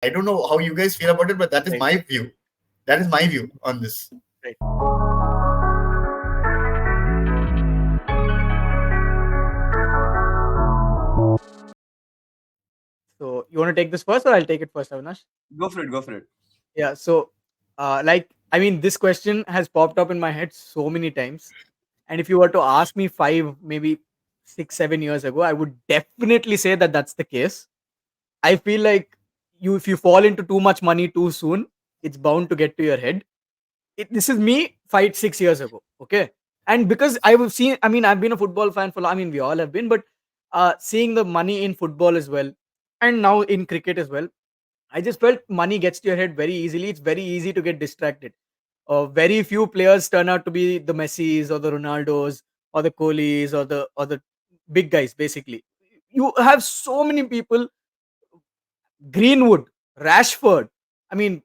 I don't know how you guys feel about it, but that is Right. my view. That is my view on this. Right. So you want to take this first, or I'll take it first, Avinash? Go for it. Go for it. Yeah. So, I mean, this question has popped up in my head so many times, and if you were to ask me 5, maybe 6, 7 years ago, I would definitely say that that's the case. I feel like if you fall into too much money too soon, it's bound to get to your head. This is me 5, 6 years ago. Okay. And because I mean, I've been a football fan I mean, we all have been, but seeing the money in football as well, and now in cricket as well, I just felt money gets to your head very easily. It's very easy to get distracted. Very few players turn out to be the Messis or the Ronaldos or the Kohlis or the big guys. Basically, you have so many people: Greenwood, Rashford. I mean,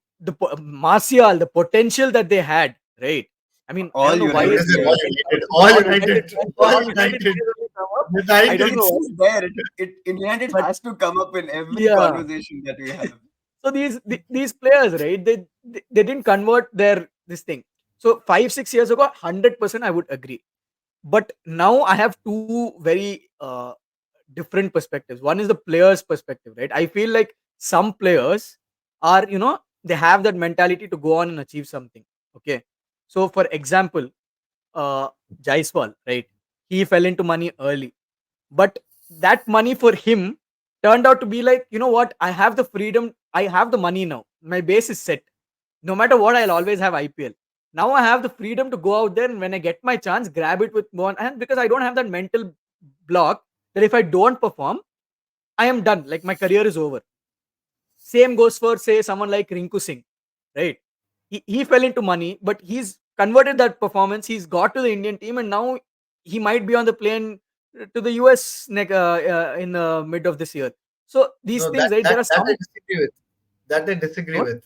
Martial, the potential that they had, right? I mean, I All don't know why United Listen, players. all United, all all United, All all United United, players only come up. I don't United. know, It's just there. United but has to come up in every yeah. conversation that we have. So these players, right? They didn't convert their this thing. So 5, 6 years ago, 100% I would agree. But now I have two very different perspectives. One is the player's perspective, right? I feel like some players are, they have that mentality to go on and achieve something. Okay. So for example, uh Jaiswal, right? He fell into money early, but that money for him turned out to be like, you know what, I have the freedom, I have the money now, my base is set. No matter what, I'll always have IPL. Now I have the freedom to go out there, and when I get my chance, grab it with one hand, because I don't have that mental block that if I don't perform, I am done, like my career is over. Same goes for, say, someone like Rinku Singh, right? He fell into money, but he's converted that performance. He's got to the Indian team, and now he might be on the plane to the US in the mid of this year. So these No, things, right? There are that I some. disagree with. That I disagree What? with.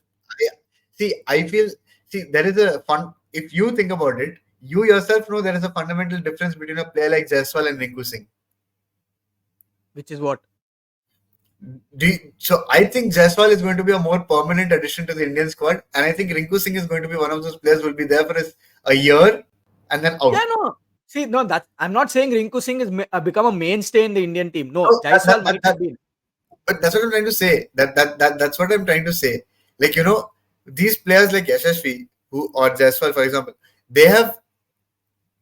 I feel. See, there is a fun. If you think about it, you yourself know there is a fundamental difference between a player like Jaiswal and Rinku Singh. Which is what? So I think Jaiswal is going to be a more permanent addition to the Indian squad, and I think Rinku Singh is going to be one of those players who will be there for a year and then Yeah, out. no. See, no, that I'm not saying Rinku Singh is become a mainstay in the Indian team. No, So Jaiswal might have been. but that's what I'm trying to say. That's what I'm trying to say. Like these players like SSV who or Jaiswal, for example, they have,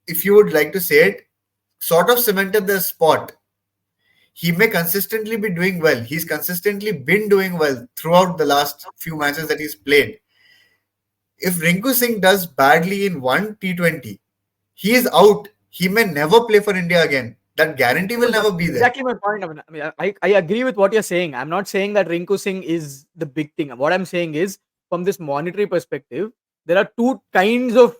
if you would like to say it, sort of cemented their spot. He may consistently be doing well. He's consistently been doing well throughout the last few matches that he's played. If Rinku Singh does badly in one T20, he is out. He may never play for India again. That guarantee will No, never that's be there. exactly my point. I mean, I agree with what you're saying. I'm not saying that Rinku Singh is the big thing. What I'm saying is, from this monetary perspective, there are two kinds of,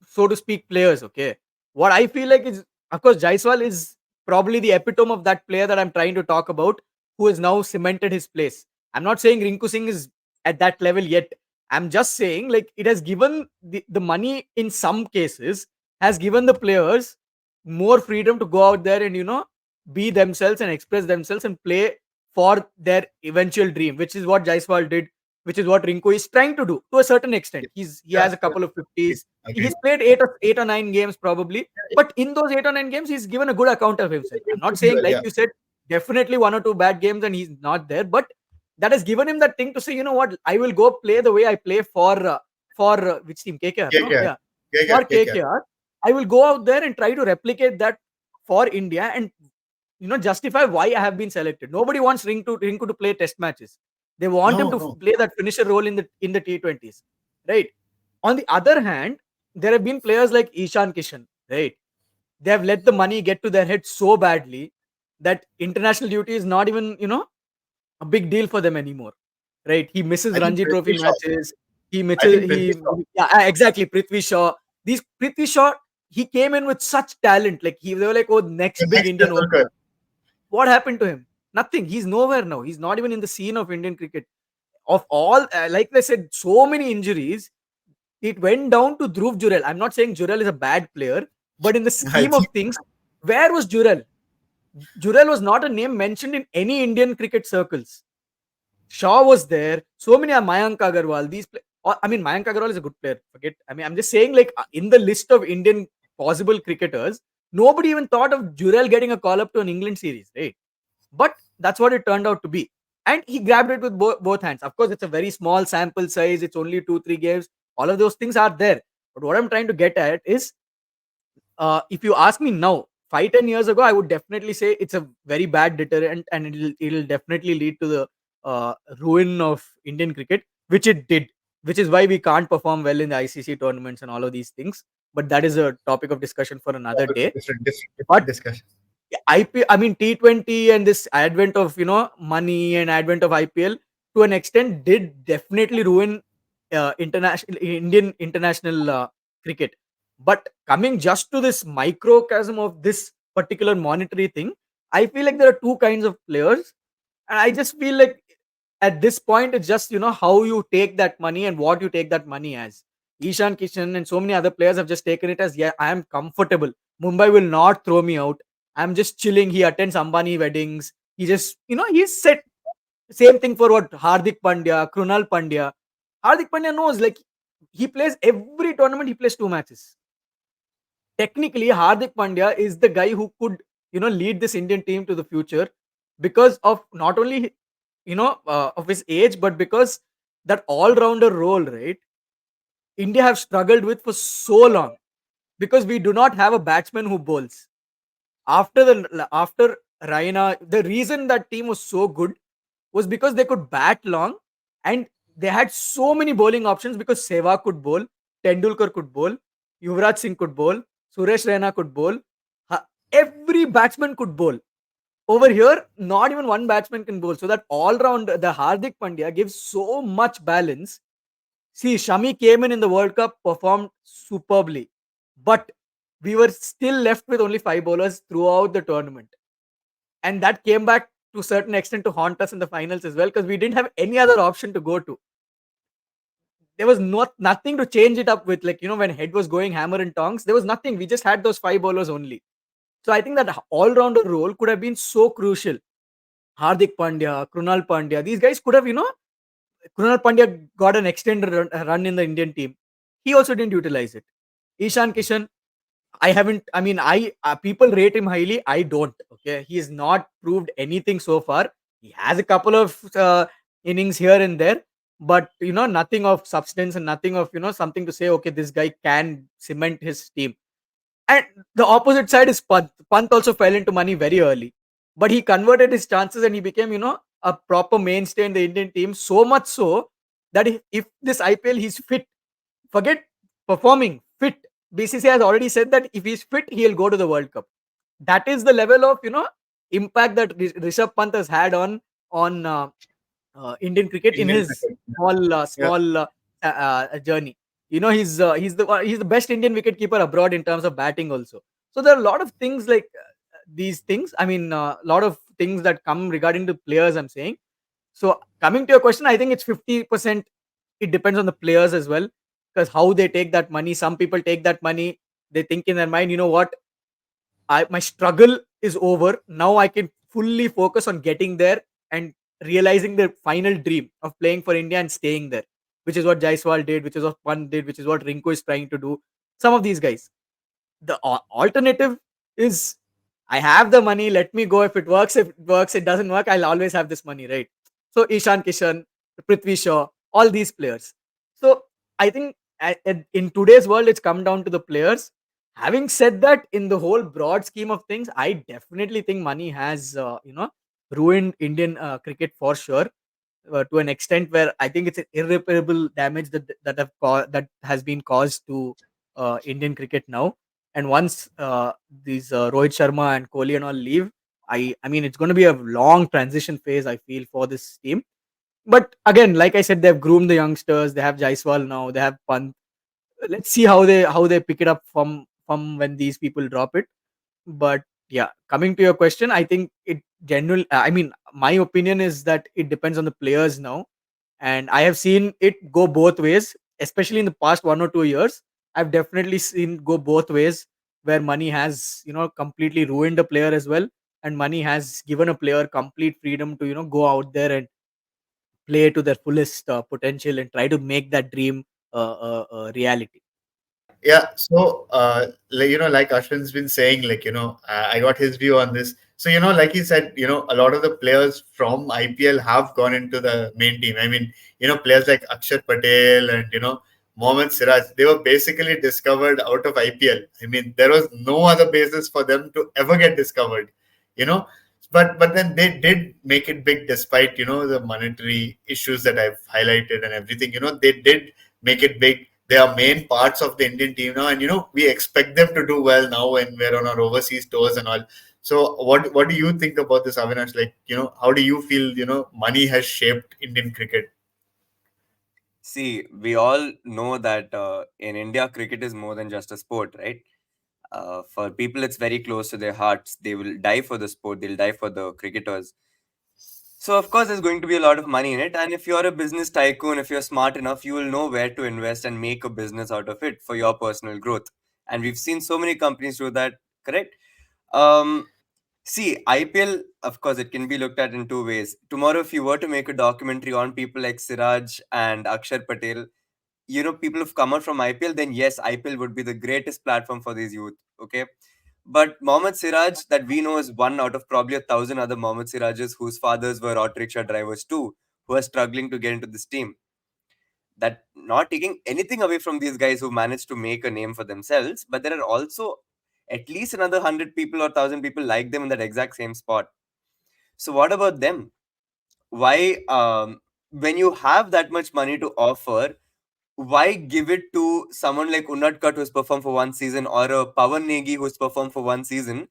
so to speak, players. Okay, what I feel like is, of course, Jaiswal is probably the epitome of that player that I'm trying to talk about, who has now cemented his place. I'm not saying Rinku Singh is at that level yet. I'm just saying, like, it has given the money in some cases, has given the players more freedom to go out there and, be themselves and express themselves and play for their eventual dream, which is what Jaiswal did, which is what Rinko is trying to do to a certain extent. He Yeah, has a couple of 50s. agreed. He's played eight or nine games probably, but in those 8 or 9 games, he's given a good account of himself. I'm not saying, like Yeah. you said, definitely one or two bad games and he's not there, but that has given him that thing to say, you know what, I will go play the way I play for which team? KKR, no? KKR. Yeah, KKR. for KKR. KKR. I will go out there and try to replicate that for India and, justify why I have been selected. Nobody wants Rinku to play test matches. They want him No, to no. play that finisher role in the T20s, right? On the other hand, there have been players like Ishan Kishan, right? They have let the money get to their head so badly that international duty is not even, a big deal for them anymore, right? He misses I think Ranji Trophy Prithvi Shaw. matches. He I misses think Prithvi he Shaw. Yeah, exactly. Prithvi Shaw. These Prithvi Shaw, he came in with such talent. Like they were like, oh, next The big next Indian Tendulkar. opener. What happened to him? Nothing. He's nowhere now. He's not even in the scene of Indian cricket. Of all, like I said, so many injuries. It went down to Dhruv Jurel. I'm not saying Jurel is a bad player, but in the I scheme of think things, where was Jurel? Jurel was not a name mentioned in any Indian cricket circles. Shaw was there. So many are Mayank Agarwal. I mean, Mayank Agarwal is a good player. Forget. I mean, I'm just saying, like, in the list of Indian possible cricketers, nobody even thought of Jurel getting a call up to an England series, right? But that's what it turned out to be. And he grabbed it with both hands. Of course, it's a very small sample size. It's only 2, 3 games. All of those things are there. But what I'm trying to get at is, if you ask me now, 5, 10 years ago, I would definitely say it's a very bad deterrent, and it'll definitely lead to the ruin of Indian cricket, which it did, which is why we can't perform well in the ICC tournaments and all of these things. But that is a topic of discussion for another day. Different But discussion. I mean, T20 and this advent of money and advent of IPL to an extent did definitely ruin international Indian international cricket. But coming just to this microcosm of this particular monetary thing, I feel like there are two kinds of players, and I just feel like at this point it's just how you take that money and what you take that money as. Ishan Kishan and so many other players have just taken it as, yeah, I am comfortable. Mumbai will not throw me out. I'm just chilling. He attends Ambani weddings. He just, he's set. Same thing for what Hardik Pandya, Krunal Pandya. Hardik Pandya knows, like, he plays every tournament, he plays 2 matches. Technically, Hardik Pandya is the guy who could, lead this Indian team to the future because of not only, of his age, but because that all rounder role, right? India have struggled with for so long because we do not have a batsman who bowls. After Raina, the reason that team was so good was because they could bat long, and they had so many bowling options because Sehwag could bowl, Tendulkar could bowl, Yuvraj Singh could bowl, Suresh Raina could bowl. Every batsman could bowl. Over here, not even one batsman can bowl. So that all round, the Hardik Pandya gives so much balance. See, Shami came in the World Cup, performed superbly, but we were still left with only 5 bowlers throughout the tournament, and that came back to a certain extent to haunt us in the finals as well because we didn't have any other option to go to. There was nothing to change it up with, like when head was going hammer and tongs. There was nothing. We just had those 5 bowlers only. So I think that all-rounder role could have been so crucial. Hardik Pandya, Krunal Pandya, these guys could have, Krunal Pandya got an extended run in the Indian team. He also didn't utilize it. Ishan Kishan, I haven't. I mean, I people rate him highly. I don't. Okay, he has not proved anything so far. He has a couple of innings here and there, but nothing of substance and nothing of something to say. Okay, this guy can cement his team. And the opposite side is Pant. Pant also fell into money very early, but he converted his chances and he became a proper mainstay in the Indian team. So much so that if this IPL he's fit, forget performing, fit. BCCI has already said that if he's fit, he'll go to the World Cup. That is the level of impact that Rishabh Pant has had on Indian cricket in Indian his cricket. small journey. He's the best Indian wicketkeeper abroad in terms of batting also. So there are a lot of things like these things. I mean, a lot of things that come regarding the players. I'm saying. So coming to your question, I think it's 50%. It depends on the players as well, because how they take that money. Some people take that money, they think in their mind, you know what, my struggle is over. Now I can fully focus on getting there and realizing the final dream of playing for India and staying there, which is what Jaiswal did, which is what Pant did, which is what Rinko is trying to do. Some of these guys. The alternative is, I have the money, let me go. If it works, if it works, it doesn't work, I'll always have this money, right? So Ishan Kishan, Prithvi Shaw, all these players. So I think in today's world, it's come down to the players. Having said that, in the whole broad scheme of things, I definitely think money has, ruined Indian cricket for sure, to an extent where I think it's an irreparable damage that has been caused to Indian cricket now. And once these Rohit Sharma and Kohli and all leave, I mean it's going to be a long transition phase, I feel, for this team. But again, like I said, they've groomed the youngsters. They have Jaiswal now. They have Pant. Let's see how they pick it up from when these people drop it. But yeah, coming to your question, I think it general. I mean, my opinion is that it depends on the players now, and I have seen it go both ways, especially in the past 1 or 2 years. I've definitely seen go both ways, where money has completely ruined a player as well, and money has given a player complete freedom to go out there and play to their fullest potential and try to make that dream reality. Yeah, so like Ashwin's been saying, I got his view on this. So like he said, a lot of the players from IPL have gone into the main team. I mean, players like Akshar Patel and Mohammad Siraj, they were basically discovered out of IPL. I mean, there was no other basis for them to ever get discovered. You know, but then they did make it big despite the monetary issues that I've highlighted and everything. They did make it big. They are main parts of the Indian team now, and we expect them to do well now when we're on our overseas tours and all. So, what do you think about this, Avinash? Like, how do you feel? Money has shaped Indian cricket. See, we all know that in India, cricket is more than just a sport, right? For people, it's very close to their hearts. They will die for the sport. They'll die for the cricketers. So, of course, there's going to be a lot of money in it. And if you're a business tycoon, if you're smart enough, you will know where to invest and make a business out of it for your personal growth. And we've seen so many companies do that, correct? Um, See, IPL, of course, it can be looked at in two ways. Tomorrow, if you were to make a documentary on people like Siraj and Akshar Patel, people have come out from IPL, then yes, IPL would be the greatest platform for these youth. Okay. But Mohammad Siraj, that we know, is one out of probably 1,000 other Mohammad Sirajes whose fathers were auto rickshaw drivers too, who are struggling to get into this team. That not taking anything away from these guys who managed to make a name for themselves, but there are also at least another 100 people or 1,000 people like them in that exact same spot. So what about them? Why, when you have that much money to offer, why give it to someone like Unadkat who's performed for one season or a Pawan Negi who's performed for one season,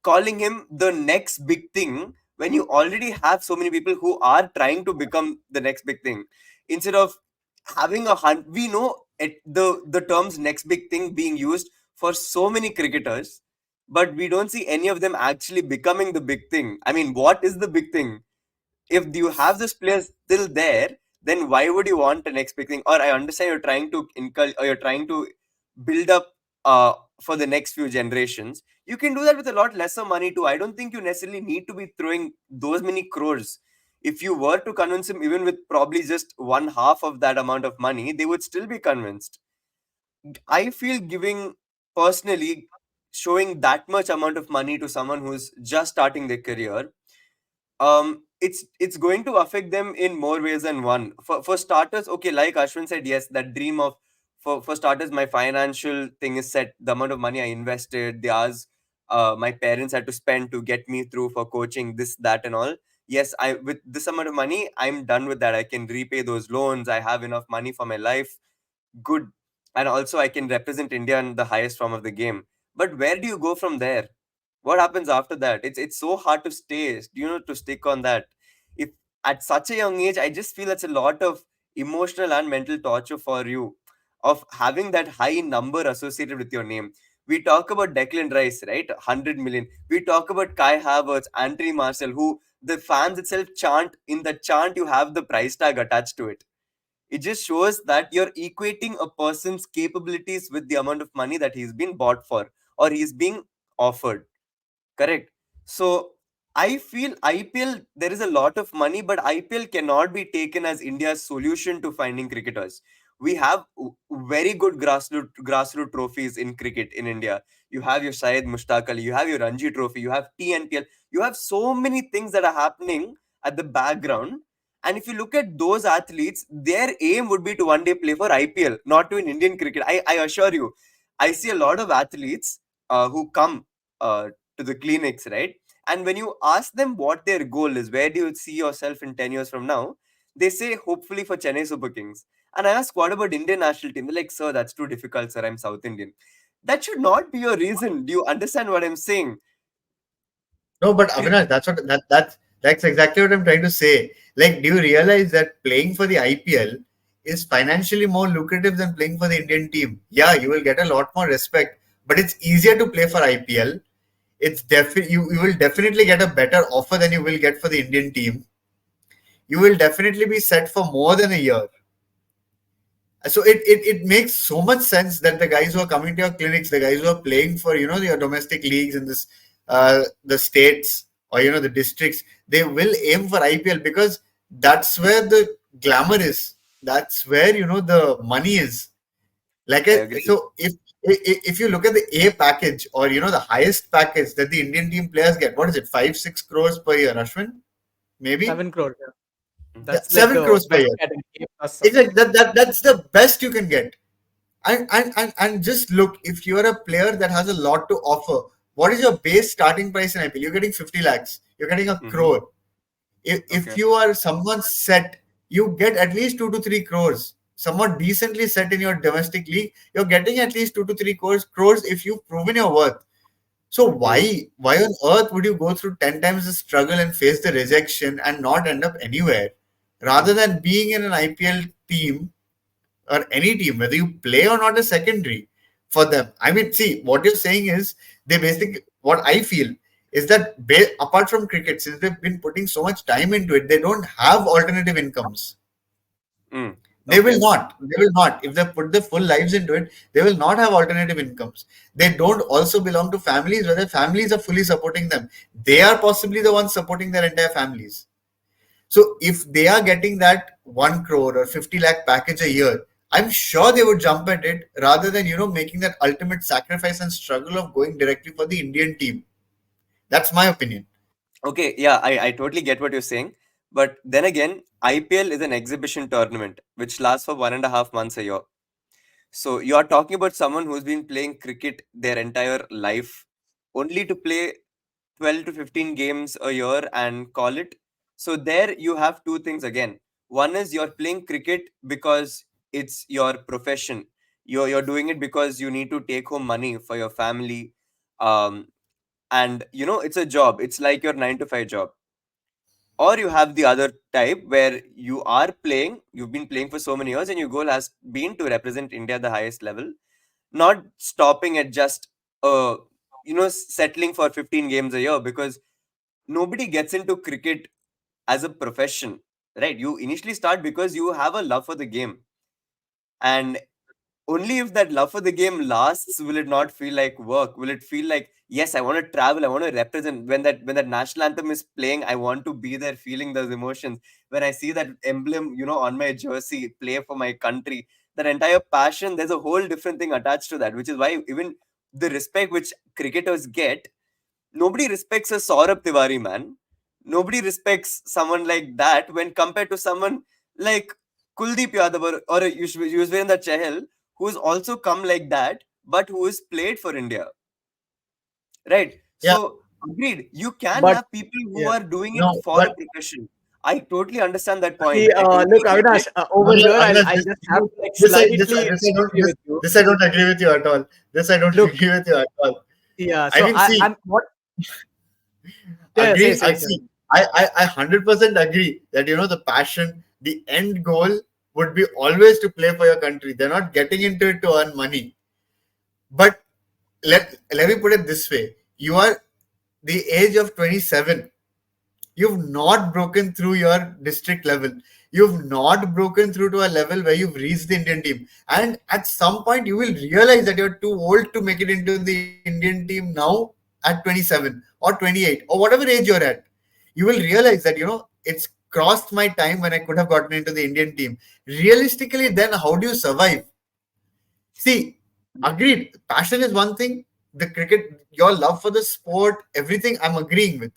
calling him the next big thing when you already have so many people who are trying to become the next big thing? Instead of having we know the terms next big thing being used for so many cricketers, but we don't see any of them actually becoming the big thing. I mean, what is the big thing? If you have this player still there, then why would you want an next big thing? Or I understand you're trying to or you're trying to build up for the next few generations. You can do that with a lot lesser money too. I don't think you necessarily need to be throwing those many crores. If you were to convince him even with probably just one half of that amount of money, they would still be convinced. I feel giving personally showing that much amount of money to someone who's just starting their career, it's going to affect them in more ways than one. For starters, okay, like Ashwin said, yes, that dream of, for starters, my financial thing is set. The amount of money I invested, the hours my parents had to spend to get me through for coaching, this, that, and all. Yes, I, with this amount of money, I'm done with that. I can repay those loans. I have enough money for my life. Good. And also I can represent India in the highest form of the game. But where do you go from there? What happens after that? It's so hard to stay, to stick on that. If at such a young age, I just feel it's a lot of emotional and mental torture for you of having that high number associated with your name. We talk about Declan Rice, right? 100 million. We talk about Kai Havertz, Anthony Martial, who the fans itself chant. In the chant, you have the price tag attached to it. It just shows that you're equating a person's capabilities with the amount of money that he's been bought for or he's being offered. Correct. So I feel IPL, there is a lot of money, but IPL cannot be taken as India's solution to finding cricketers. We have very good grassroots trophies in cricket in India. You have your Syed Mushtaq Ali, you have your Ranji Trophy, you have TNPL, you have so many things that are happening at the background. And if you look at those athletes, their aim would be to one day play for IPL, not to in Indian cricket. I assure you, I see a lot of athletes who come to the clinics, right? And when you ask them what their goal is, where do you see yourself in 10 years from now? They say, hopefully for Chennai Super Kings. And I ask, what about Indian national team? They're like, sir, that's too difficult, sir. I'm South Indian. That should not be your reason. Do you understand what I'm saying? No, but Cricket. Avinash, that's exactly what I'm trying to say. Like, do you realize that playing for the IPL is financially more lucrative than playing for the Indian team? Yeah, you will get a lot more respect, but it's easier to play for IPL. It's you will definitely get a better offer than you will get for the Indian team. You will definitely be set for more than a year. So it makes so much sense that the guys who are coming to your clinics, the guys who are playing for your domestic leagues in this the states or the districts, they will aim for IPL because that's where the glamour is. That's where the money is. I agree. So if you look at the A package, or the highest package that the Indian team players get, what is it, 5-6 crores per year, Ashwin? Maybe 7 crore. Yeah. Mhm. yeah, That's like 7 crores the per best year. category, A plus something. Exactly. That's the best you can get. And just look, if you're a player that has a lot to offer, what is your base starting price in IPL? You're getting 50 lakhs. You're getting a Mhm. crore. If Okay. you are someone set, you get at least 2 to 3 crores. Somewhat decently set in your domestic league, you're getting at least 2 to 3 crores if you've proven your worth. So Mhm. why on earth would you go through 10 times the struggle and face the rejection and not end up anywhere, rather Mhm. than being in an IPL team, or any team, whether you play or not, is secondary for them. I mean, see, what you're saying is, they basically, what I feel is that apart from cricket, since they've been putting so much time into it, they don't have alternative incomes. Mm. They will Okay. not. They will not. If they put their full lives into it, they will not have alternative incomes. They don't also belong to families where their families are fully supporting them. They are possibly the ones supporting their entire families. So if they are getting that 1 crore or 50 lakh package a year, I'm sure they would jump at it rather than, making that ultimate sacrifice and struggle of going directly for the Indian team. That's my opinion. Okay. Yeah, I totally get what you're saying. But then again, IPL is an exhibition tournament which lasts for 1.5 months a year. So you are talking about someone who's been playing cricket their entire life only to play 12 to 15 games a year and call it. So there you have two things again. One is you're playing cricket because it's your profession. You're doing it because you need to take home money for your family. Um, and it's a job. It's like your 9 to 5 job. Or you have the other type where you've been playing for so many years and your goal has been to represent India at the highest level, not stopping at just uh settling for 15 games a year, because nobody gets into cricket as a profession, right? You initially start because you have a love for the game, and only if that love for the game lasts will it not feel like work. Will it feel like, yes, I want to travel, I want to represent. When that national anthem is playing, I want to be there feeling those emotions. When I see that emblem on my jersey, play for my country, that entire passion, there's a whole different thing attached to that, which is why even the respect which cricketers get, nobody respects a Saurabh Tiwari, man. Nobody respects someone like that when compared to someone like Kuldeep Yadav or a Yuzvendra Chahal, who's also come like that, but who is played for India, right? Yeah, So, agreed, you can But have people who yeah, are doing it no, for but a profession. I totally understand that see, point. I totally look, get it. Avinash, over here, Avinash, I this, just have to like this, I, slightly this I don't disagree with you. this I don't agree with you at all. This I don't Look, agree with you at all. yeah. I So mean, see, I'm what? Yeah, say, agreeing, say, I say. see. I 100% agree that the passion, the end goal would be always to play for your country. They're not getting into it to earn money. But let me put it this way: you are the age of 27. You've not broken through your district level. You've not broken through to a level where you've reached the Indian team. And at some point, you will realize that you're too old to make it into the Indian team now at 27 or 28 or whatever age you're at. You will realize that, it's crossed my time when I could have gotten into the Indian team. Realistically, then how do you survive? See, agreed. Passion is one thing. The cricket, your love for the sport, everything I'm agreeing with.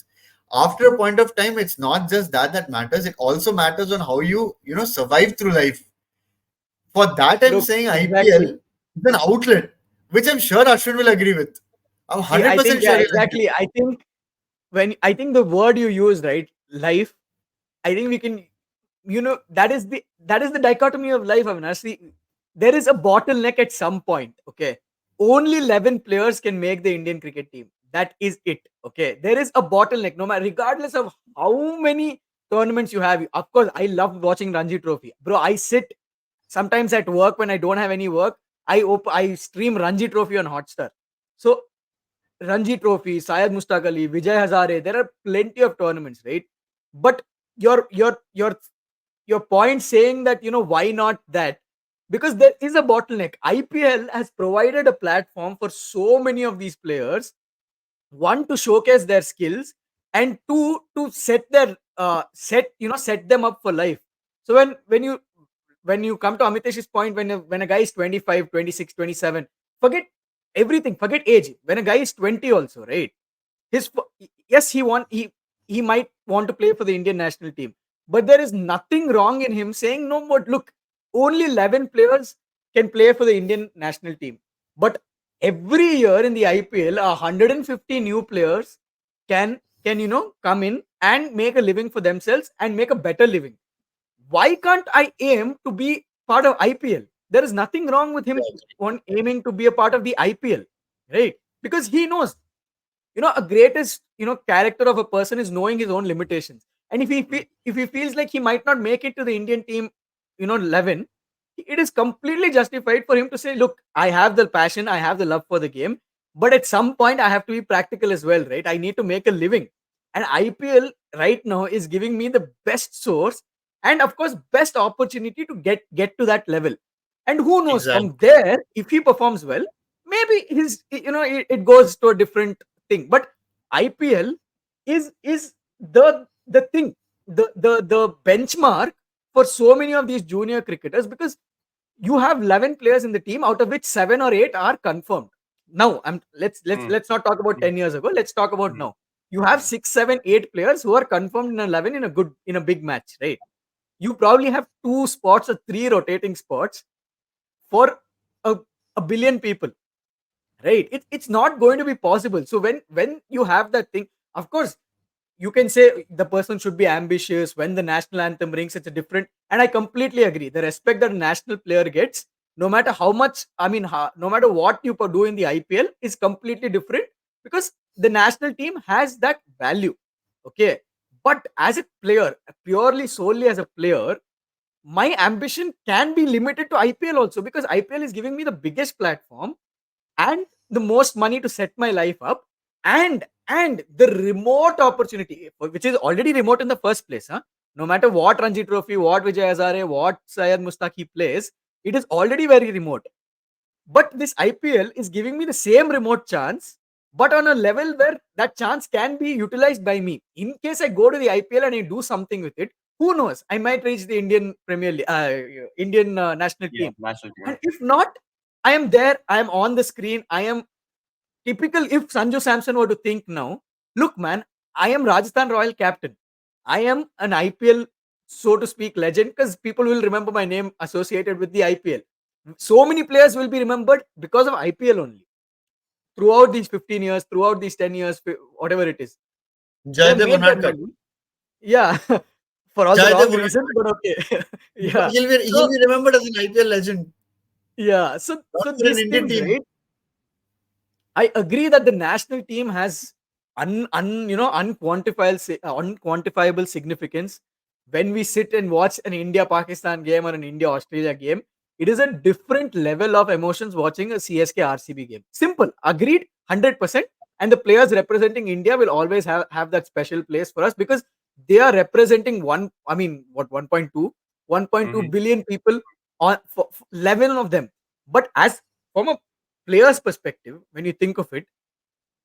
After a point of time, it's not just that matters. It also matters on how you survive through life. For that, I'm Look, saying IPL exactly. is an outlet, which I'm sure Ashwin will agree with. I'm See, I think 100% yeah, sure he'll agree. exactly. I think the word you use, right, life. I think we can, that is the dichotomy of life, Avinash. See, there is a bottleneck at some point. Okay, only 11 players can make the Indian cricket team. That is it. Okay, there is a bottleneck. No matter, regardless of how many tournaments you have. Of course, I love watching Ranji Trophy, bro. I sit sometimes at work when I don't have any work. I stream Ranji Trophy on Hotstar. So Ranji Trophy, Syed Mustaq Ali, Vijay Hazare. There are plenty of tournaments, right? But your your your your point saying that why not that, because there is a bottleneck. IPL has provided a platform for so many of these players, one, to showcase their skills, and two, to set their set them up for life. So when you come to Amitesh's point, when a guy is 25, 26, 27, forget everything, forget age. When a guy is 20 also, right? His yes, he might want to play for the Indian national team, but there is nothing wrong in him saying no more. Look, only 11 players can play for the Indian national team, but every year in the IPL, 150 new players can come in and make a living for themselves and make a better living. Why can't I aim to be part of IPL? There is nothing wrong with him aiming to be a part of the IPL, right? Because he knows, a greatest character of a person is knowing his own limitations. And if he feels like he might not make it to the Indian team 11, it is completely justified for him to say, look, I have the passion, I have the love for the game, but at some point I have to be practical as well, right? I need to make a living, and IPL right now is giving me the best source and of course best opportunity to get to that level. And who knows, from Exactly. there, if he performs well, maybe it goes to a different thing. But IPL is the thing, the benchmark for so many of these junior cricketers, because you have 11 players in the team, out of which 7 or 8 are confirmed. Now Mm. let's not talk about Mm. 10 years ago, let's talk about Mm. now. You have Mm. 6, 7, 8 players who are confirmed in 11 in a big match, right? You probably have 2 spots or 3 rotating spots for a, a billion people, right? It's not going to be possible. So when you have that thing, of course you can say the person should be ambitious. When the national anthem rings, it's a different, and I completely agree, the respect that a national player gets, no matter how much, no matter what you do in the IPL, is completely different, because the national team has that value. Okay, but as a player, purely solely as a player, my ambition can be limited to IPL also, because IPL is giving me the biggest platform and the most money to set my life up, and the remote opportunity, which is already remote in the first place, huh? No matter what Ranji Trophy, what Vijay Hazare, what Syed Mustaki plays, it is already very remote. But this IPL is giving me the same remote chance, but on a level where that chance can be utilized by me. In case I go to the IPL and I do something with it, who knows? I might reach the Indian Premier League, Indian national Yeah, team. national team. And if not, I am there, I am on the screen, I am typical. If Sanju Samson were to think now, look, man, I am Rajasthan Royal captain. I am an IPL, so to speak, legend, because people will remember my name associated with the IPL. So many players will be remembered because of IPL only. Throughout these 15 years, throughout these 10 years, whatever it is, they have Jaydev made their Unadkat. money. Yeah, for all the Jaydev wrong reasons, Unadkat. but okay. Because Yeah. he'll So, be remembered as an IPL legend, yeah. So, not so for an these Indian things, team. right? I agree that the national team has unquantifiable significance. When we sit and watch an India Pakistan game or an India Australia game, it is a different level of emotions watching a CSK RCB game. Simple, agreed, 100%. And the players representing India will always have that special place for us, because they are representing 1.2 Mhm. billion people, on for 11 of them. But as from a player's perspective, when you think of it,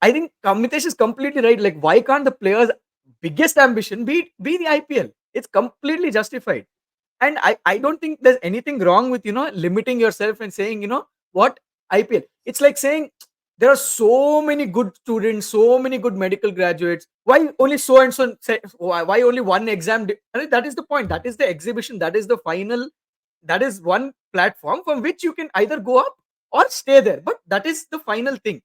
I think Kamitesh is completely right. Like, why can't the players' biggest ambition be the IPL? It's completely justified. And I don't think there's anything wrong with, limiting yourself and saying, what, IPL. It's like saying there are so many good students, so many good medical graduates. Why only so and so? Why only one exam? I mean, that is the point. That is the exhibition. That is the final. That is one platform from which you can either go up or stay there. But that is the final thing.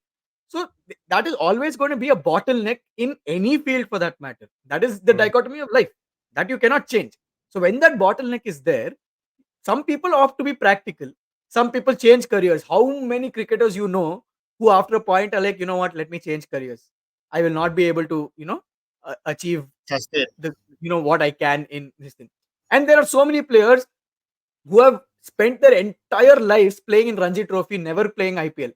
So that is always going to be a bottleneck in any field, for that matter. That is the Mm. dichotomy of life that you cannot change. So when that bottleneck is there, some people opt to be practical. Some people change careers. How many cricketers who after a point are like, you know what, let me change careers. I will not be able to, achieve Sustain. the what I can in this thing. And there are so many players who have spent their entire lives playing in Ranji Trophy, never playing IPL.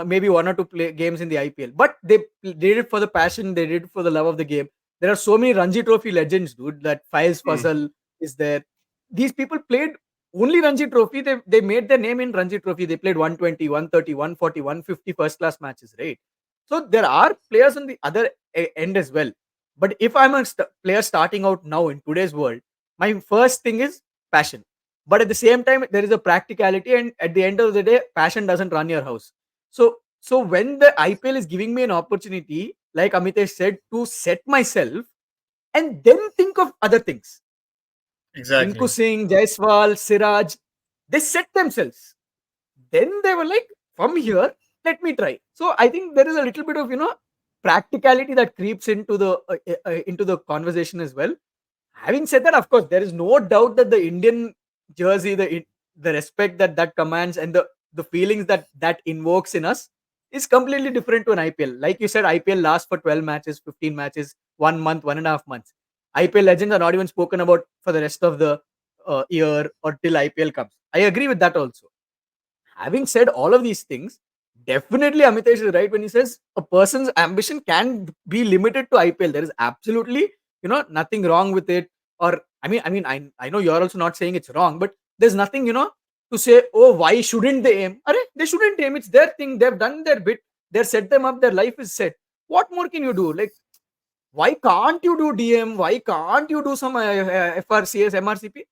Maybe one or two games in the IPL, but they did it for the passion. They did it for the love of the game. There are so many Ranji Trophy legends, dude. That Faiz Mm. Fazal is there. These people played only Ranji Trophy. They made their name in Ranji Trophy. They played 120, 130, 140, 150 first class matches, right? So there are players on the other end as well. But if I'm a player starting out now in today's world, my first thing is passion. But at the same time, there is a practicality, and at the end of the day, passion doesn't run your house. So when the IPL is giving me an opportunity, like Amitesh said, to set myself and then think of other things. Tinku Exactly. Singh, Jaiswal, Siraj, they set themselves. Then they were like, from here, let me try. So I think there is a little bit of practicality that creeps into the conversation as well. Having said that, of course, there is no doubt that the Indian jersey, the respect that that commands, and the feelings that that invokes in us is completely different to an IPL. Like you said, IPL lasts for 12 matches, 15 matches, 1 month, 1.5 months. IPL legends are not even spoken about for the rest of the year or till IPL comes. I agree with that also. Having said all of these things, definitely Amitesh is right when he says a person's ambition can be limited to IPL. There is absolutely, nothing wrong with it. Or I know you're also not saying it's wrong, but there's nothing, to say, oh, why shouldn't they aim? They shouldn't aim. It's their thing. They've done their bit. They've set them up. Their life is set. What more can you do? Like, why can't you do DM? Why can't you do some FRCS, MRCP?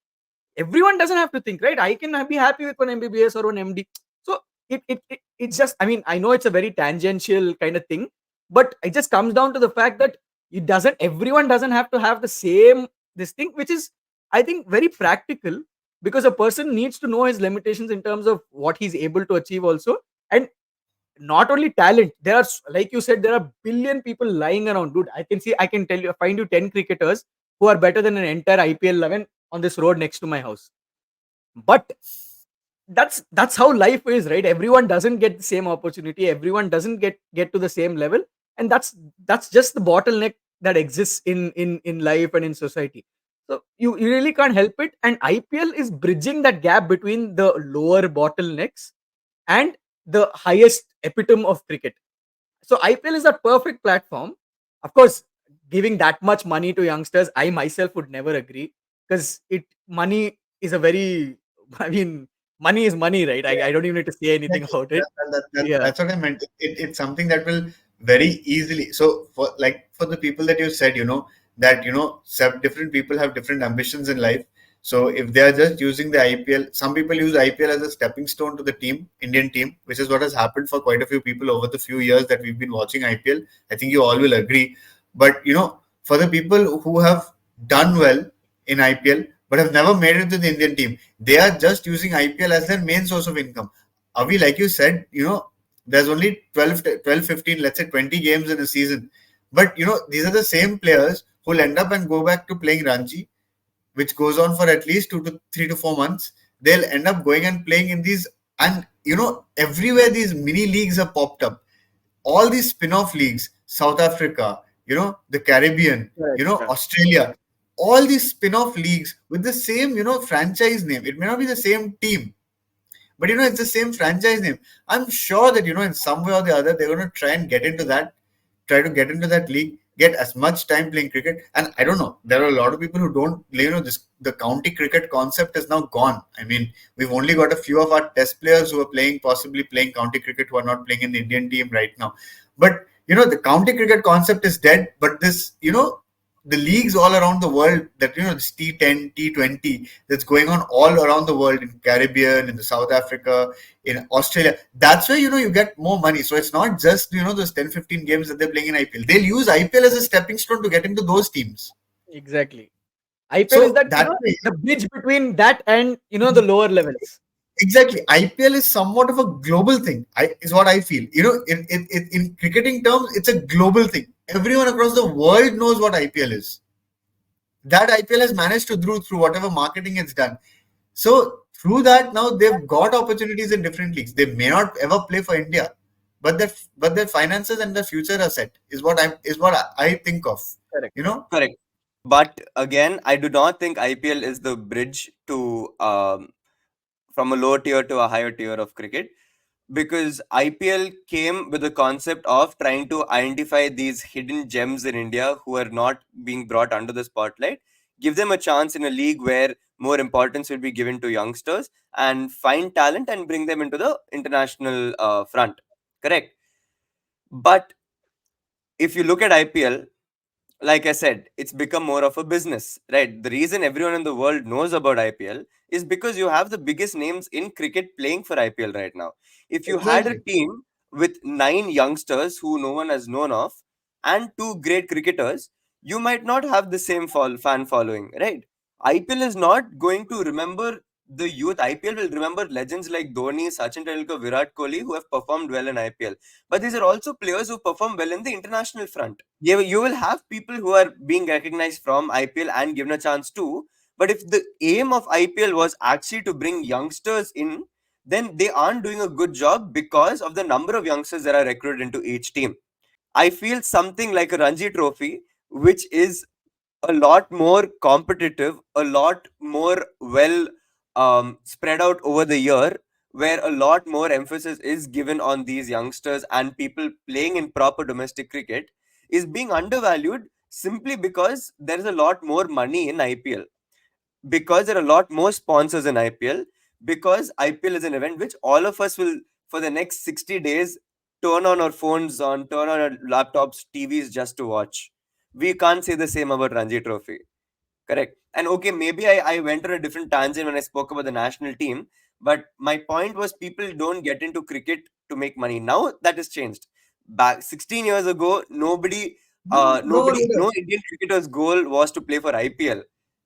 Everyone doesn't have to think, right? I can be happy with one MBBS or one MD. So it's just, I know it's a very tangential kind of thing, but it just comes down to the fact that everyone doesn't have to have the same this thing, which is, I think, very practical, because a person needs to know his limitations in terms of what he's able to achieve also. And not only talent, there are, like you said, there are billion people lying around, dude. I can tell you, find you 10 cricketers who are better than an entire IPL 11 on this road next to my house. But that's how life is, right? Everyone doesn't get the same opportunity, everyone doesn't get to the same level, and that's just the bottleneck that exists in life and in society. So you really can't help it, and IPL is bridging that gap between the lower bottlenecks and the highest epitome of cricket. So IPL is a perfect platform. Of course, giving that much money to youngsters, I myself would never agree, because it money is a very I mean, money is money, right? I don't even need to say anything Exactly. about it. Yeah, That's what I meant. It's something that will very easily. So for the people that you said, that different people have different ambitions in life. So if they are just using the IPL, some people use IPL as a stepping stone to the Indian team, which is what has happened for quite a few people over the few years that we've been watching IPL. I think you all will agree. But for the people who have done well in IPL but have never made it to the Indian team, they are just using IPL as their main source of income. Avi, like you said, there's only 12, 15, let's say 20 games in a season. But, these are the same players who'll end up and go back to playing Ranchi, which goes on for at least 2 to 3 to 4 months. They'll end up going and playing in these, and, everywhere these mini leagues have popped up. All these spin-off leagues, South Africa, the Caribbean, correct, correct. Australia, all these spin-off leagues with the same, franchise name. It may not be the same team, but it's the same franchise name. I'm sure that in some way or the other they're going to try to get into that league, get as much time playing cricket. And I don't know, there are a lot of people who don't, the county cricket concept is now gone. I mean, we've only got a few of our test players who are possibly playing county cricket, who are not playing in the Indian team right now. But the county cricket concept is dead. But this, the leagues all around the world, that this T10, T20, that's going on all around the world, in Caribbean, in the South Africa, in Australia. That's where you get more money. So it's not just those 10, 15 games that they're playing in IPL. They'll use IPL as a stepping stone to get into those teams. Exactly. IPL is So that, that way, the bridge between that and the lower levels. exactly, IPL is somewhat of a global thing. Is what I feel. In cricketing terms, it's a global thing. Everyone across the world knows what IPL is. That IPL has managed to do through whatever marketing it's done. So through that, now they've got opportunities in different leagues. They may not ever play for India, but their finances and their future are set. Is what I think of. Correct. You know. Correct. But again, I do not think IPL is the bridge to from a lower tier to a higher tier of cricket, because IPL came with the concept of trying to identify these hidden gems in India who are not being brought under the spotlight, give them a chance in a league where more importance will be given to youngsters, and find talent and bring them into the international front. Correct. But if you look at IPL, like I said, it's become more of a business, right? The reason everyone in the world knows about IPL is because you have the biggest names in cricket playing for IPL right now. If you had a Exactly. team with 9 youngsters who no one has known of and 2 great cricketers, you might not have the same fan following, right? IPL is not going to remember the youth. IPL will remember legends like Dhoni, Sachin Tendulkar, Virat Kohli, who have performed well in IPL. But these are also players who perform well in the international front. You will have people who are being recognized from IPL and given a chance too. But if the aim of IPL was actually to bring youngsters in, then they aren't doing a good job because of the number of youngsters that are recruited into each team. I feel something like a Ranji Trophy, which is a lot more competitive, a lot more well spread out over the year, where a lot more emphasis is given on these youngsters and people playing in proper domestic cricket, is being undervalued simply because there is a lot more money in IPL, because there are a lot more sponsors in IPL, because IPL is an event which all of us will, for the next 60 days, turn on our phones, turn on our laptops, TVs just to watch. We can't say the same about Ranji Trophy. Correct. And okay, maybe I went on a different tangent when I spoke about the national team, but my point was people don't get into cricket to make money. Now that has changed. Back 16 years ago, No one would no have. Indian cricketer's goal was to play for IPL.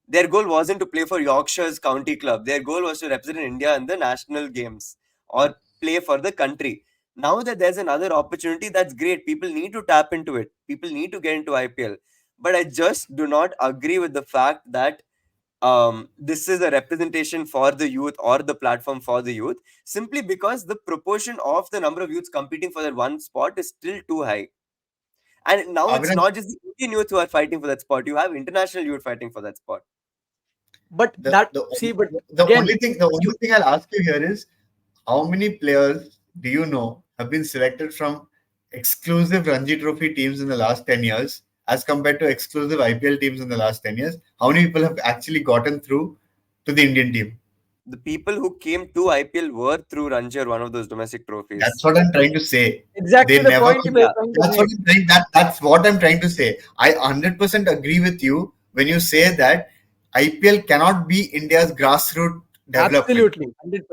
Their goal wasn't to play for Yorkshire's county club. Their goal was to represent India in the national games or play for the country. Now that there's another opportunity, that's great. People need to tap into it. People need to get into IPL, but I just do not agree with the fact that this is a representation for the youth or the platform for the youth, simply because the proportion of the number of youths competing for that one spot is still too high. And now it's Avinash, not just the Indian youth who are fighting for that spot, you have international youth fighting for that spot. But the that, the see, but the again, only thing the you only thing I'll ask you here is how many players do you know have been selected from exclusive Ranji Trophy teams in the last 10 years as compared to exclusive IPL teams in the last 10 years? How many people have actually gotten through to the Indian team? The people who came to IPL were through Ranji or one of those domestic That's trophies. what I'm trying to say. exactly They the never. point you were Yeah. trying to That's what make. I'm trying. That's what I'm trying to say. I 100% agree with you when you say that IPL cannot be India's grassroots development. Absolutely,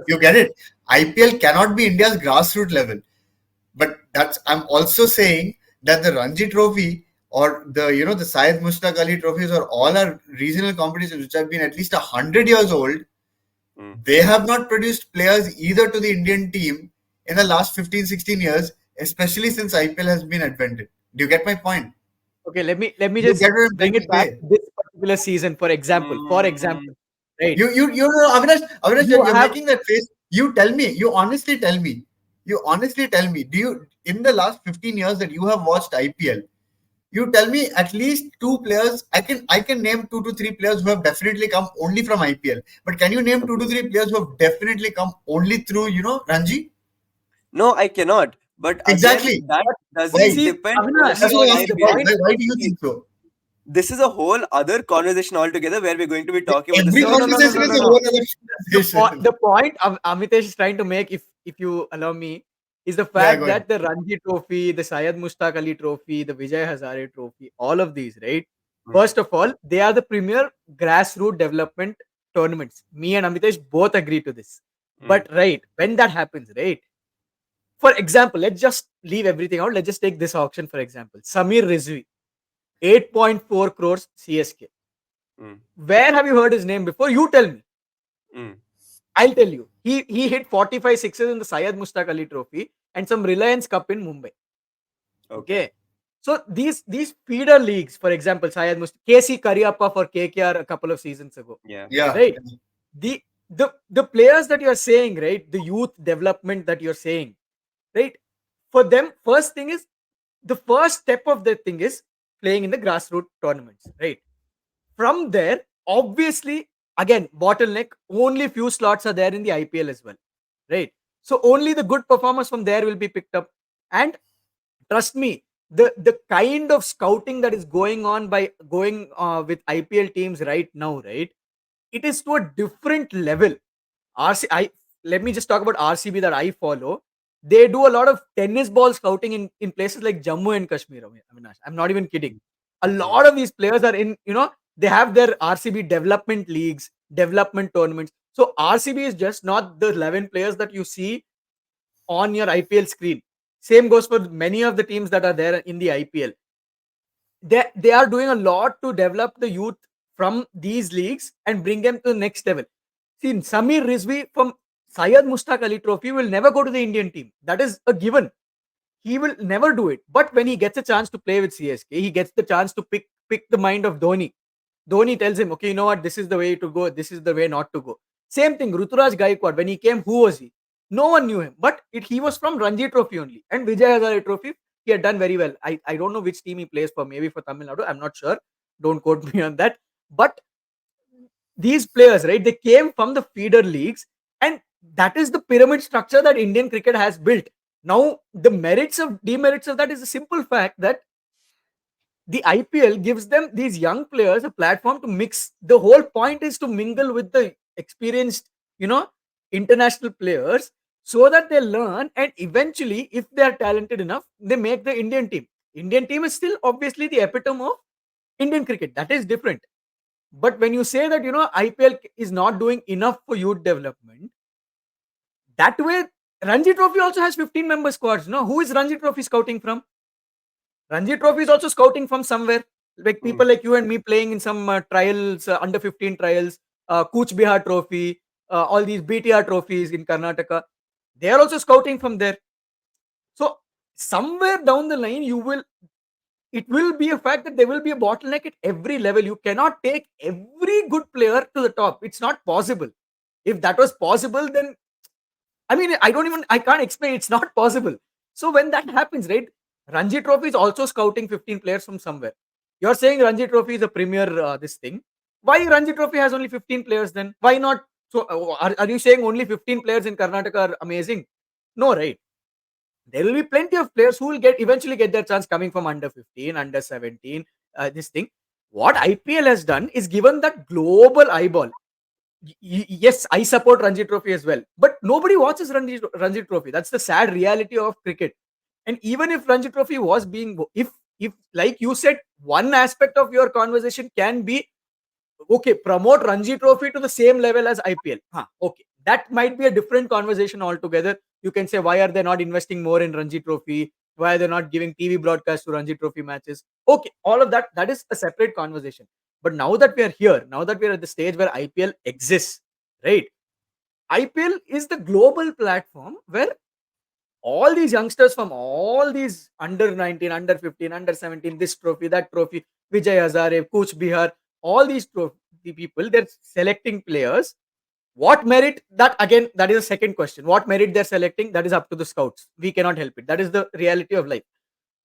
You 100%. get it? IPL cannot be India's grassroots level. But that's I'm also saying that the Ranji Trophy or the Syed Mushtaq Ali trophies or all our regional competitions which have been at least 100 years old, Mm. they have not produced players either to the Indian team in the last 15, 16 years, especially since IPL has been invented. Do you get my point? Okay, let me You just get what I'm bring trying it to back say? to this particular season, for example. For Mm. example, right? You know, Avinash, You you're have making that face. You tell me. You honestly tell me. Do you in the last 15 years that you have watched IPL? You tell me at least two players. I can name 2 to 3 players who have definitely come only from IPL. But can you name two to Okay. three players who have definitely come only through Ranji? No, I cannot. But again, Exactly. that but doesn't Why? see, depend Avinash, only That's why on I'm see the asking. Why? IPL. point. Why do you See, think so? this is a whole other conversation altogether where we're going to be talking about the Every No, no, no, no, conversation no, selections. no, is a no. whole other conversation. The point Amitesh is trying to make, if you allow me, is the Yeah, go fact ahead. that the Ranji Trophy, the Syed Mushtaq Ali Trophy, the Vijay Hazare Trophy, all of these, right? Hmm. First of all, they are the premier grassroots development tournaments. Me and Amitesh both agree to this. Hmm. But right, when that happens, right? For example, let's just leave everything out. Let's just take this auction for example. Samir Rizvi, 8.4 crores CSK. Hmm. Where have you heard his name before? You tell me. Hmm. I'll tell you. He hit 45 sixes in the Syed Mushtaq Ali Trophy and some Reliance Cup in Mumbai. Okay. Okay. So these feeder leagues, for example, Syed Mushtaq, KC Kariappa for KKR a couple of seasons ago. Yeah. Yeah. Right? The players that you're saying, right? The youth development that you're saying, right? For them, first thing is the first step of the thing is playing in the grassroots tournaments, right? From there, obviously, again, bottleneck, only few slots are there in the IPL as well, right? So only the good performers from there will be picked up. And trust me, the kind of scouting that is going on by going with IPL teams right now, right? It is to a different level. RC, let me just talk about RCB that I follow. They do a lot of tennis ball scouting in places like Jammu and Kashmir. Avinash, I'm not even kidding. A lot of these players are in, they have their RCB development leagues, development tournaments. So RCB is just not the 11 players that you see on your IPL screen. Same goes for many of the teams that are there in the IPL. They are doing a lot to develop the youth from these leagues and bring them to the next level. See, Samir Rizvi from Syed Mushtaq Ali Trophy will never go to the Indian team. That is a given. He will never do it. But when he gets a chance to play with CSK, he gets the chance to pick the mind of Dhoni. Dhoni tells him, okay, you know what, this is the way to go, this is the way not to go. Same thing, Ruturaj Gaikwad, when he came, who was he? No one knew him, but he was from Ranji Trophy only. And Vijay Hazare Trophy, he had done very well. I don't know which team he plays for, maybe for Tamil Nadu, I'm not sure. Don't quote me on that. But these players, right, they came from the feeder leagues, and that is the pyramid structure that Indian cricket has built. Now, the merits of demerits of that is a simple fact that the IPL gives them, these young players, a platform to mix. The whole point is to mingle with the experienced, international players, so that they learn, and eventually, if they are talented enough, they make the Indian team. Indian team is still obviously the epitome of Indian cricket. That is different. But when you say that, IPL is not doing enough for youth development, that way, Ranji Trophy also has 15 member squads. No, who is Ranji Trophy scouting from? Ranji Trophy is also scouting from somewhere. Like people like you and me playing in some trials, under 15 trials, Kuch Bihar Trophy, all these BTR trophies in Karnataka. They are also scouting from there. So somewhere down the line, it will be a fact that there will be a bottleneck at every level. You cannot take every good player to the top. It's not possible. If that was possible, then I can't explain. It's not possible. So when that happens, right? Ranji Trophy is also scouting 15 players from somewhere. You're saying Ranji Trophy is a premier this thing. Why Ranji Trophy has only 15 players then? Why not? So are you saying only 15 players in Karnataka are amazing? No, right? There will be plenty of players who will eventually get their chance coming from under 15, under 17. This thing. What IPL has done is given that global eyeball. Yes, I support Ranji Trophy as well, but nobody watches Ranji Trophy. That's the sad reality of cricket. And even if Ranji Trophy was being, if like you said, one aspect of your conversation can be, okay, promote Ranji Trophy to the same level as IPL. Okay, that might be a different conversation altogether. You can say, why are they not investing more in Ranji Trophy? Why are they not giving TV broadcast to Ranji Trophy matches? Okay, all of that is a separate conversation. But now that we are here, now that we are at the stage where IPL exists, right? IPL is the global platform where all these youngsters from all these under 19, under 15, under 17, this trophy, that trophy, Vijay Hazare, Kuch Bihar, all these the people, they're selecting players. What merit? That again, that is a second question. What merit they're selecting? That is up to the scouts. We cannot help it. That is the reality of life.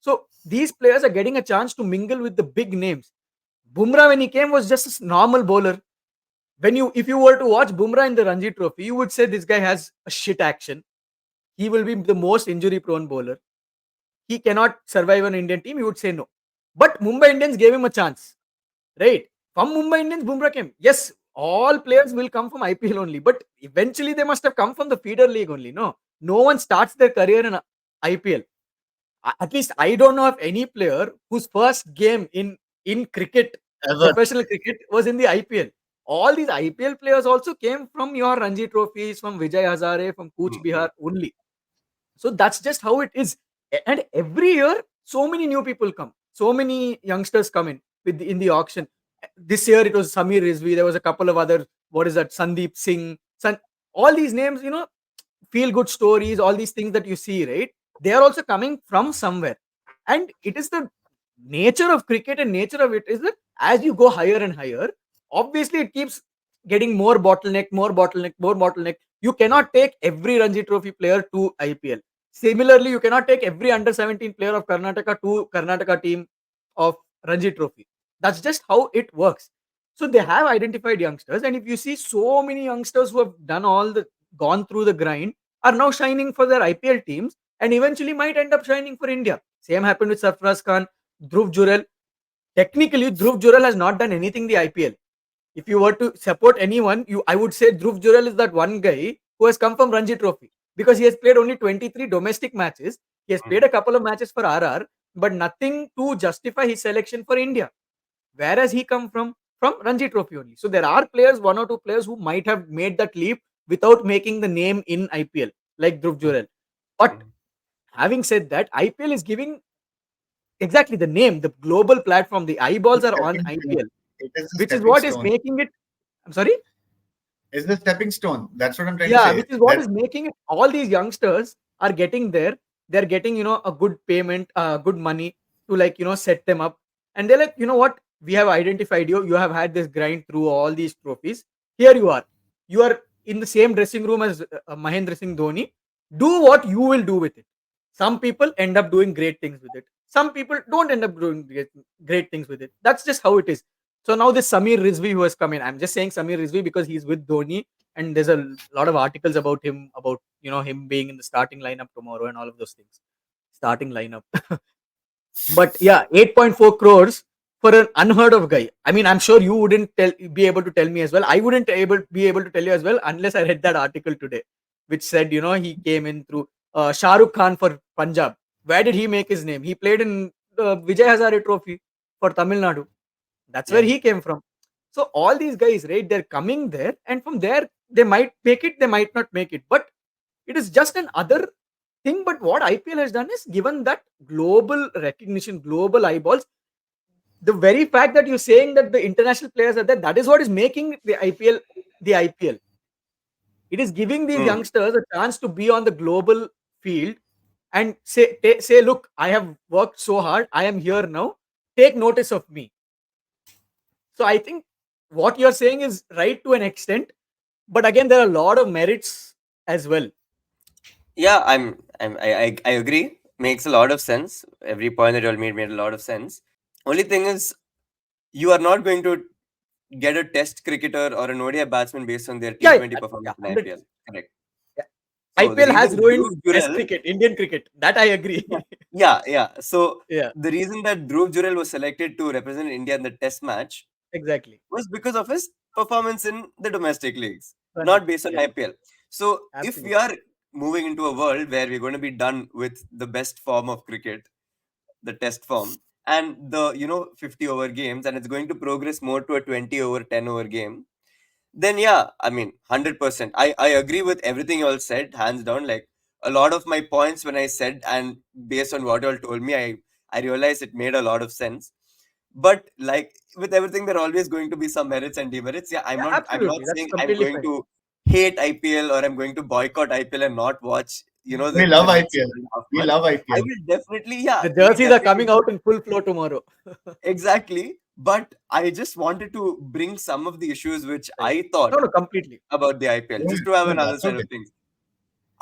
So these players are getting a chance to mingle with the big names. Bumrah, when he came, was just a normal bowler. If you were to watch Bumrah in the Ranji Trophy, you would say this guy has a shit action. He will be the most injury-prone bowler. He cannot survive an Indian team. You would say no. But Mumbai Indians gave him a chance, right? From Mumbai Indians, Bumrah came. Yes, all players will come from IPL only, but eventually they must have come from the feeder league only. No one starts their career in IPL. At least I don't know of any player whose first game in cricket, professional cricket, was in the IPL. All these IPL players also came from your Ranji trophies, from Vijay Hazare, from Kuch Bihar only. So that's just how it is. And every year, so many new people come. So many youngsters come in the auction. This year it was Samir Rizvi. There was a couple of other, what is that, Sandeep Singh. All these names, feel good stories, all these things that you see, right? They are also coming from somewhere. And it is the nature of cricket, and nature of it is that as you go higher and higher, obviously it keeps getting more bottleneck. You cannot take every Ranji Trophy player to IPL. Similarly, you cannot take every under 17 player of Karnataka to Karnataka team of Ranji Trophy. That's just how it works. So they have identified youngsters, and if you see so many youngsters who have gone through the grind, are now shining for their IPL teams, and eventually might end up shining for India. Same happened with Sarfaraz Khan, Dhruv Jurel. Technically, Dhruv Jurel has not done anything in the IPL. If you were to support anyone, I would say Dhruv Jurel is that one guy who has come from Ranji Trophy, because he has played only 23 domestic matches. He has played a couple of matches for RR, but nothing to justify his selection for India. Whereas he come from Ranji Trophy only. So there are players, one or two players who might have made that leap without making the name in IPL, like Dhruv Jurel. But Mm. having said that, IPL is giving exactly the name, the global platform. The eyeballs The are on stepping stone. IPL, It is the which is stepping what is stone. making it. I'm sorry. It's the stepping stone. That's what I'm trying to Yeah, say. which is what That is making it. All these youngsters are getting there. They're getting a good payment, good money to set them up, and they're like, what, we have identified you. You have had this grind through all these trophies. Here you are. You are in the same dressing room as Mahendra Singh Dhoni. Do what you will do with it. Some people end up doing great things with it. Some people don't end up doing great things with it. That's just how it is. So now this Samir Rizvi who has come in. I'm just saying Samir Rizvi because he's with Dhoni and there's a lot of articles about him, about him being in the starting lineup tomorrow and all of those things. Starting lineup. But yeah, 8.4 crores for an unheard of guy. I mean, I'm sure you wouldn't be able to tell me as well. I wouldn't be able to tell you as well unless I read that article today, which said he came in through Shah Rukh Khan for Punjab. Where did he make his name? He played in the Vijay Hazare Trophy for Tamil Nadu. That's where Yeah. he came from. So all these guys, right? They're coming there, and from there they might make it, they might not make it, but it is just an other thing. But what IPL has done is given that global recognition, global eyeballs. The very fact that you're saying that the international players are there, that is what is making the IPL the IPL. It is giving these Mm. youngsters a chance to be on the global field and say, look, I have worked so hard. I am here now. Take notice of me. So I think what you're saying is right to an extent, but again, there are a lot of merits as well. Yeah, I agree. Makes a lot of sense. Every point that you all made a lot of sense. Only thing is, you are not going to get a test cricketer or an ODI batsman based on their Yeah, T20 yeah, performance in 100%. IPL. Correct. Yeah. So the IPL has reason ruined Dhruv Test Jurel, cricket, Indian cricket. That I yeah, agree. yeah. So Yeah, the reason that Dhruv Jurel was selected to represent India in the Test match exactly. was because of his performance in the domestic leagues, not Wonderful. based on Yeah, IPL. So if we absolutely. are moving into a world where we're going to be done with the best form of cricket, the test form, and the 50 over games, and it's going to progress more to a 20 over 10 over game, then yeah, I mean 100%. I agree with everything you all said, hands down. Like a lot of my points when I said, and based on what you all told me, I realized it made a lot of sense. But like with everything, there are always going to be some merits and demerits. Yeah, Yeah, I'm not absolutely. That's saying I'm completely going fine. to hate IPL or I'm going to boycott IPL and not watch we the love next IPL. 1.5 We months. love I IPL. will definitely, yeah, The we jerseys are definitely. coming out in full flow tomorrow. Exactly. But I just wanted to bring some of the issues which Right. I thought No, no, completely. about the IPL, Yeah, just to have yeah, another that's side okay. of things.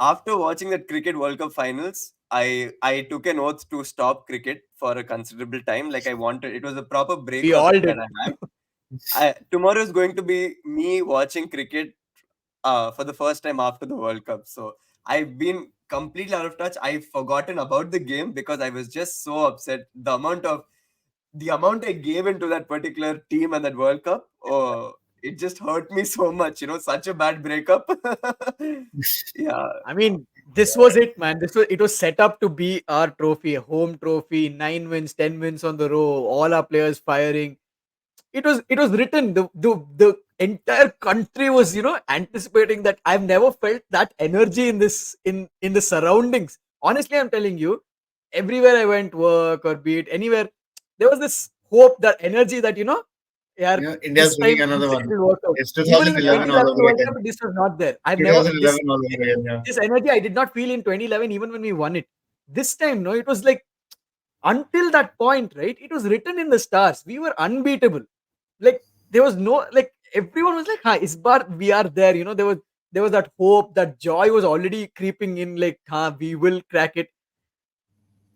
After watching that Cricket World Cup finals, I took an oath to stop cricket for a considerable time. Like I wanted, it was a proper break We all that did. I had. Tomorrow is going to be me watching cricket for the first time after the World Cup. So I've been completely out of touch. I've forgotten about the game because I was just so upset. The amount I gave into that particular team and that World Cup, oh, it just hurt me so much. Such a bad breakup. Yeah. I mean, this was it, man. It was set up to be our trophy, a home trophy, 9 wins, 10 wins on the row, all our players firing. It was written. The entire country was anticipating that. I've never felt that energy in the surroundings. Honestly, I'm telling you, everywhere I went, work or be it anywhere, there was this hope, that energy that yeah, India's this winning time another it one. will work out. It's Even in the 2011 all 2011 over World again. Cup, this was not there. I've never 2011 all over again. Yeah. this energy I did not feel in 2011, even when we won it. This time, no, it was like until that point, right? It was written in the stars. We were unbeatable. Like there was no like everyone was like, "Ha, isbar we are there." There was that hope, that joy was already creeping in. Like, "Ha, we will crack it."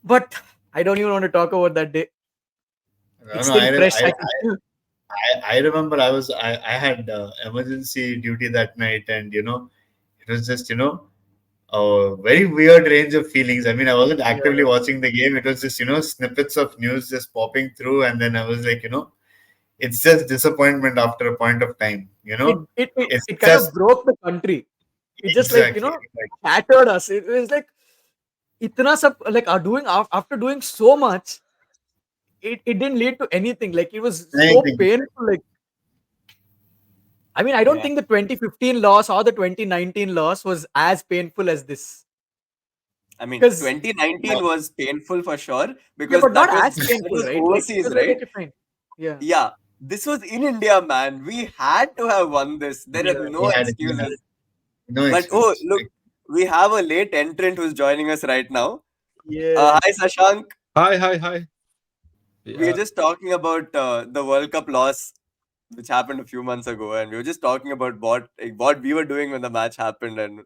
But I don't even want to talk about that day. No, It's no. still fresh. I can still. I remember I had emergency duty that night, and it was just a very weird range of feelings. I mean, I wasn't Yeah, actively yeah. watching the game. It was just snippets of news just popping through, and then I was like, it's just disappointment after a point of time. It it it, It's it kind of just broke the country. It just like exactly. shattered us. It was like itna sab like are doing after doing so much, it didn't lead to anything. Like it was so Anything. painful. Like I mean, I don't Yeah. think the 2015 loss or the 2019 loss was as painful as this. I mean, Because 2019 was painful for sure yeah, because but not as that painful, was right? Like it overseas, was like right? okay, fine. Yeah. Yeah, this was in India, man. We had to have won this. There are Yeah. no We had excuses. no But oh, excuses. look, we have a late entrant who's joining us right now. Hi, Yes. Sashank. Hi, hi, hi. We were Yeah, just talking about the World Cup loss, which happened a few months ago, and we were just talking about what we were doing when the match happened and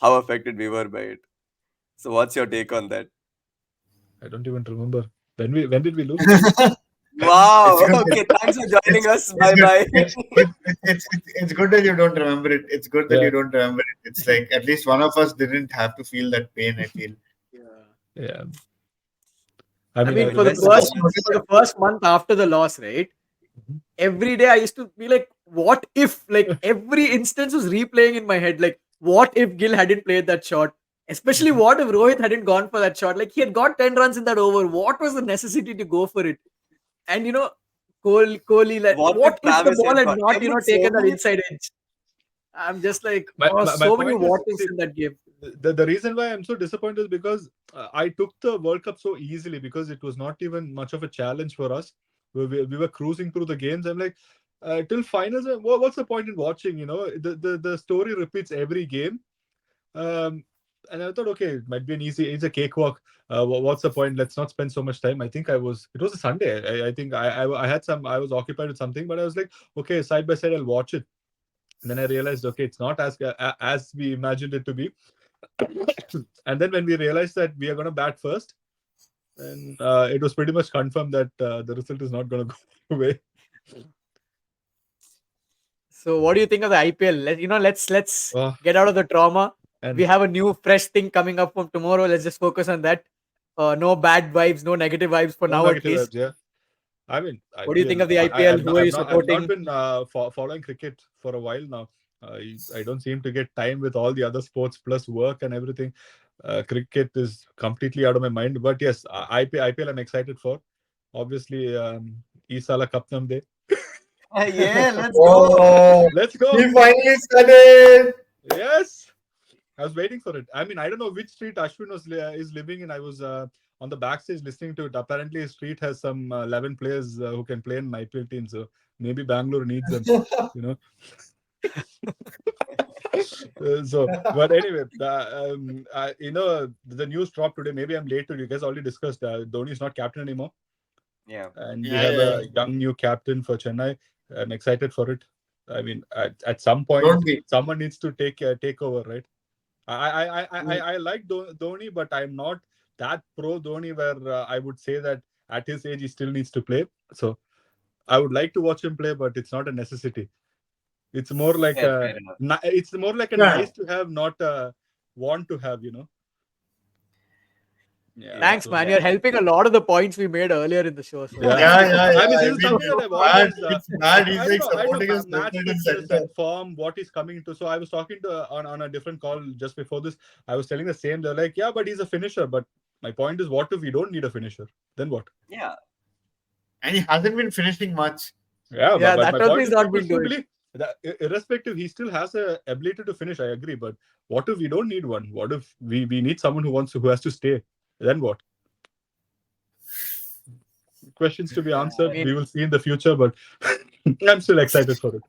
how affected we were by it. So, what's your take on that? I don't even remember when did we lose? It's Wow. good. Okay. Thanks for joining us. It's Bye good. bye. It's good that you don't remember it. It's good that Yeah, you don't remember it. It's like at least one of us didn't have to feel that pain. I feel. Yeah. yeah. I I mean, I mean, Best remember. for the first month after the loss, right? Mhm. Every day I used to be like, what if? Like every instance was replaying in my head. Like, what if Gill hadn't played that shot? Especially Mhm. what if Rohit hadn't gone for that shot? Like he had got 10 runs in that over. What was the necessity to go for it? And Kohli, like, What if what if the Travis ball had had got? not, I mean, so taken that many. inside edge? I'm just like, oh, My so many point is, what ifs see, in that game. the reason why I'm so disappointed is because I took the World Cup so easily because it was not even much of a challenge for us. We were cruising through the games. I'm like, till finals, what's the point in watching? The story repeats every game. Um, and I thought, okay, it might be it's a cakewalk. What's the point? Let's not spend so much time. I think it was a Sunday. I think I had I was occupied with something, but I was like, okay, side by side, I'll watch it. And then I realized, okay, it's not as we imagined it to be. And then when we realized that we are going to bat first, then it was pretty much confirmed that the result is not going to go away. So what do you think of the IPL? Let's Uh, get out of the trauma. We and have a new fresh thing coming up from tomorrow. Let's just focus on that. No bad vibes, no negative vibes for no now at negative least. vibes. Yeah, I mean What do you think IPL. of the IPL? Who are you I've not supporting? been following cricket for a while now. I don't seem to get time with all the other sports plus work and everything. Cricket is completely out of my mind. But yes, IPL I'm excited for. Obviously, Isala Kapnam Day. Yeah, let's go. Oh, Let's go. he finally said it. Yes. I was waiting for it. I mean, I don't know which street Ashwin is living in. I was on the backstage listening to it. Apparently, his street has some 11 players who can play in an IPL team. So maybe Bangalore needs them. You know. But anyway, the news dropped today. Maybe I'm late to you guys already discussed. Dhoni is not captain anymore, Yeah. and we Yeah, have yeah. a young new captain for Chennai. I'm excited for it. I mean, at some Don't point, be. someone needs to take over, right? I like Dhoni, but I'm not that pro Dhoni where I would say that at his age he still needs to play. So I would like to watch him play, but it's not a necessity. It's more like Fair enough. it's more like a Yeah. nice to have, not a want to have. Yeah. Yeah. Thanks, So man. Yeah. You're helping a lot of the points we made earlier in the show. So yeah, thank you Yeah, for yeah, that. I yeah. mean, I this is mean, something that it's I've bad. always It's bad. He's like I don't supporting know, us left, match right, and fixes center. and form, what he's coming to. So I was talking to on a different call just before this. I was telling the same. They're like, yeah, but he's a finisher. But my point is, what if we don't need a finisher? Then what? Yeah. And he hasn't been finishing much. Yeah, Yeah, but that my also point he's is, not people been still doing. believe that irrespective, he still has a ability to finish. I agree, but what if we don't need one? What if we need someone who has to stay? Then what? Questions to be I answered. mean, We will see in the future, but I'm still excited for it.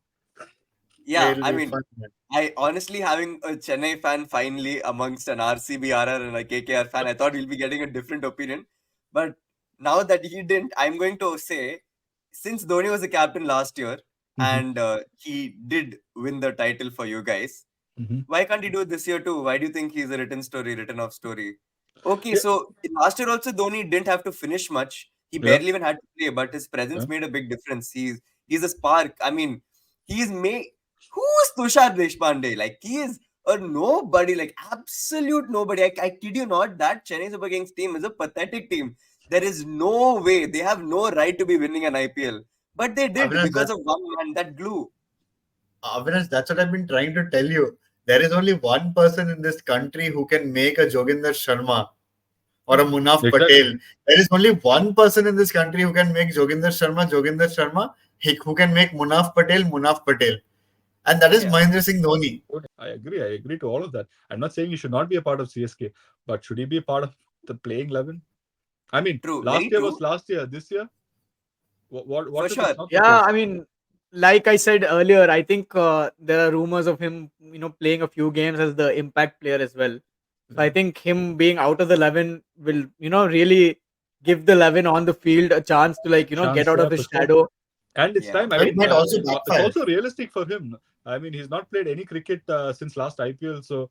Yeah. It'll I be mean, fun, man. I honestly having a Chennai fan finally amongst an RCB RR and a KKR fan, I thought we'll be getting a different opinion. But now that he didn't, I'm going to say, since Dhoni was the captain last year Mm-hmm. and he did win the title for you guys, Mm-hmm. why can't he do it this year too? Why do you think he's a written off story? Okay, Yeah, so last year also Dhoni didn't have to finish much. He yeah, barely even had to play, but his yeah. presence made a big difference. He's a spark. I mean, he's made who's Tushar Deshpande? Like he is a nobody, like absolute nobody. I kid you not, that Chennai Super Kings team is a pathetic team. There is no way they have no right to be winning an IPL. But they did Avinash, because of one man, that glue. Avinash, that's what I've been trying to tell you. There is only one person in this country who can make a Joginder Sharma. or a Munaf Exactly. Patel. There is only one person in this country who can make Joginder Sharma, who can make Munaf Patel. And that is Yeah. Mahendra Singh Dhoni. I agree. I agree to all of that. I'm not saying he should not be a part of CSK, but should he be a part of the playing 11? I mean, True, last very year was true. last year. This year, For what if sure. it's not the Yeah, case? I mean, like I said earlier, I think there are rumors of him, playing a few games as the impact player as well. So I Yeah. think him being out of the 11 will, really give the 11 on the field a chance to, like, get Chance, out yeah, of for his sure. shadow. And it's Yeah. time. I But it mean, might also it's backfire. also realistic for him. I mean, he's not played any cricket since last IPL, so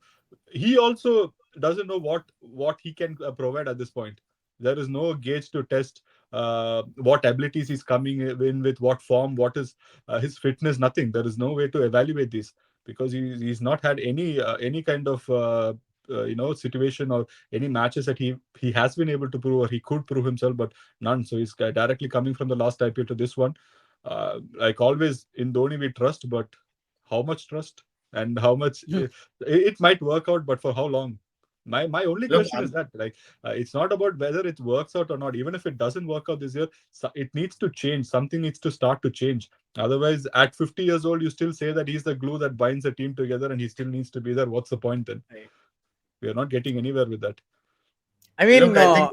he also doesn't know what he can provide at this point. There is no gauge to test what abilities he's coming in with, what form, what is his fitness. Nothing. There is no way to evaluate this because he's not had any kind of situation or any matches that he has been able to prove or he could prove himself, but none. So he's directly coming from the last IPL to this one. Like always in Dhoni, we trust, but how much trust and how much it might work out, but for how long? My only Look, question is that it's not about whether it works out or not. Even if it doesn't work out this year, it needs to change. Something needs to start to change. Otherwise, at 50 years old, you still say that he's the glue that binds the team together, and he still needs to be there. What's the point then? Right. We are not getting anywhere with that. I look, mean, I think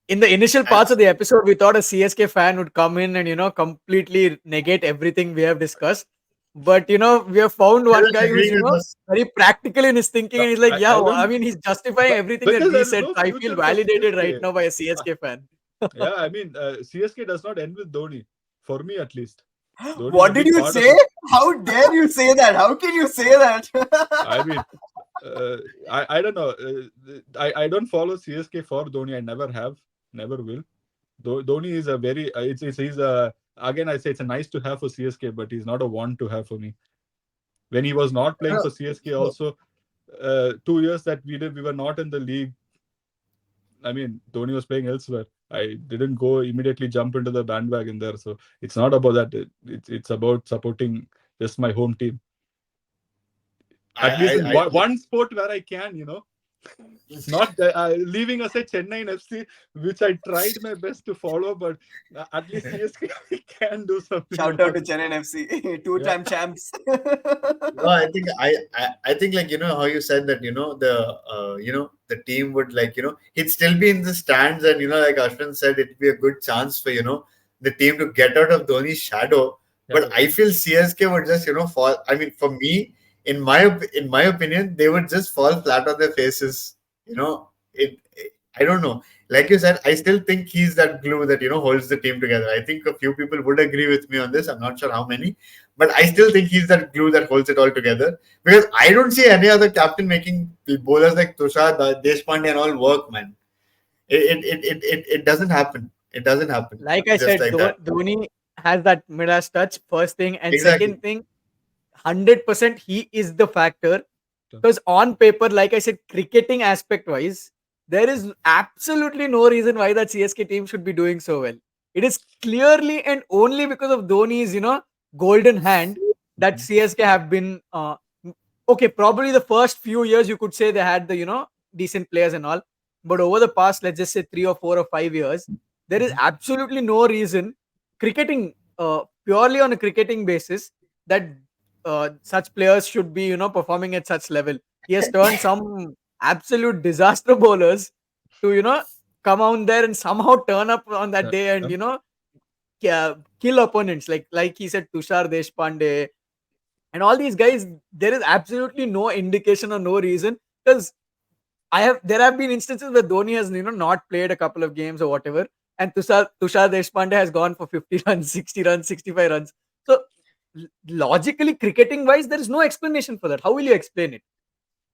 in the initial I, parts of the episode, we thought a CSK fan would come in and, completely negate everything we have discussed. But, we have found still one guy who's, agreeing with us. very practical in his thinking. And he's like, yeah, I I don't, mean, he's justifying but everything that because we there is said. no So I feel future for validated right CSK. now by a CSK fan. Yeah, I mean, CSK does not end with Dhoni, for me at least. Dhoni is a What did big you part of say? it. How dare you say that? How can you say that? I mean, I don't know. I don't follow CSK for Dhoni. I never have, never will. Dhoni is a very he's a again I say it's a nice to have for CSK, but he's not a want to have for me. When he was not playing for CSK, also 2 years that we were not in the league. I mean, Dhoni was playing elsewhere. I didn't go immediately jump into the bandwagon there. So it's not about that. It's about supporting just my home team. I, At least in I, one sport where I can. Not leaving aside Chennai FC, which I tried my best to follow, but at least CSK can do something Shout out about to it. Chennai FC, Yeah, two-time champs. no, I think like how you said that the team would like he'd still be in the stands and like Ashwin said it'd be a good chance for the team to get out of Dhoni's shadow. yeah, But I feel CSK would just fall. I mean, for me, in my opinion, they would just fall flat on their faces. I don't know. Like you said, I still think he's that glue that holds the team together. I think a few people would agree with me on this. I'm not sure how many, but I still think he's that glue that holds it all together. Because I don't see any other captain making bowlers like Tushar Deshpande and all work, man. It doesn't happen. It doesn't happen Like I just said, like that. Dhoni has that Midas touch, first thing. And Exactly. second thing, 100% he is the factor. yeah. Because on paper, like I said, cricketing aspect wise, there is absolutely no reason why that CSK team should be doing so well. It is clearly and only because of Dhoni's, golden hand that Mhm. CSK have been okay. Probably the first few years you could say they had the decent players and all, but over the past, let's just say 3 or 4 or 5 years, there is Mhm. absolutely no reason cricketing purely on a cricketing basis that such players should be performing at such level. He has turned some absolute disaster bowlers to come out there and somehow turn up on that day and Yeah. kill opponents like he said, Tushar Deshpande and all these guys. There is absolutely no indication or no reason, because there have been instances where Dhoni has not played a couple of games or whatever, and Tushar Deshpande has gone for 50 runs, 60 runs, 65 runs. So logically, cricketing wise, there is no explanation for that. How will you explain it?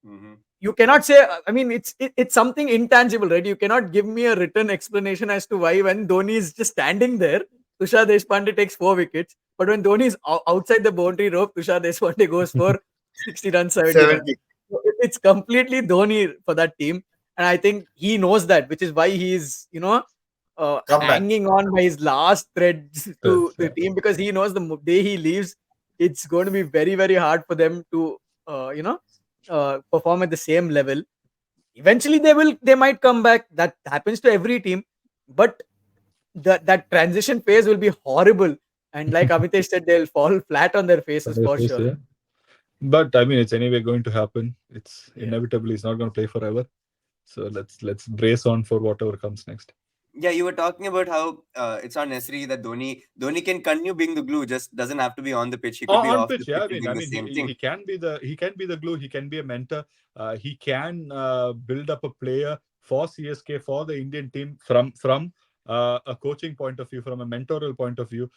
Mhm. You cannot say. I mean, it's something intangible, right? You cannot give me a written explanation as to why, when Dhoni is just standing there, Tushar Deshpande takes 4 wickets, but when Dhoni is outside the boundary rope, Tushar Deshpande goes for 60 runs, 70 runs. 70. So it's completely Dhoni for that team, and I think he knows that, which is why he's Come back. hanging on by his last threads to the Yeah. team, because he knows the day he leaves, it's going to be very very hard for them to perform at the same level. Eventually they might come back. That happens to every team, but that transition phase will be horrible. And like Amitesh said, they'll fall flat on their faces for Yes, sure. yeah. But I mean, it's anyway going to happen. It's Yeah. inevitably. It's not going to play forever. So let's brace on for whatever comes next. Yeah, you were talking about how it's not necessary that Dhoni can continue being the glue. Just doesn't have to be on the pitch. He could be On off the pitch, yeah. pitch I and mean, doing the same thing. he can be the glue. He can be a mentor. He can build up a player for CSK, for the Indian team from a coaching point of view, from a mentorial point of view.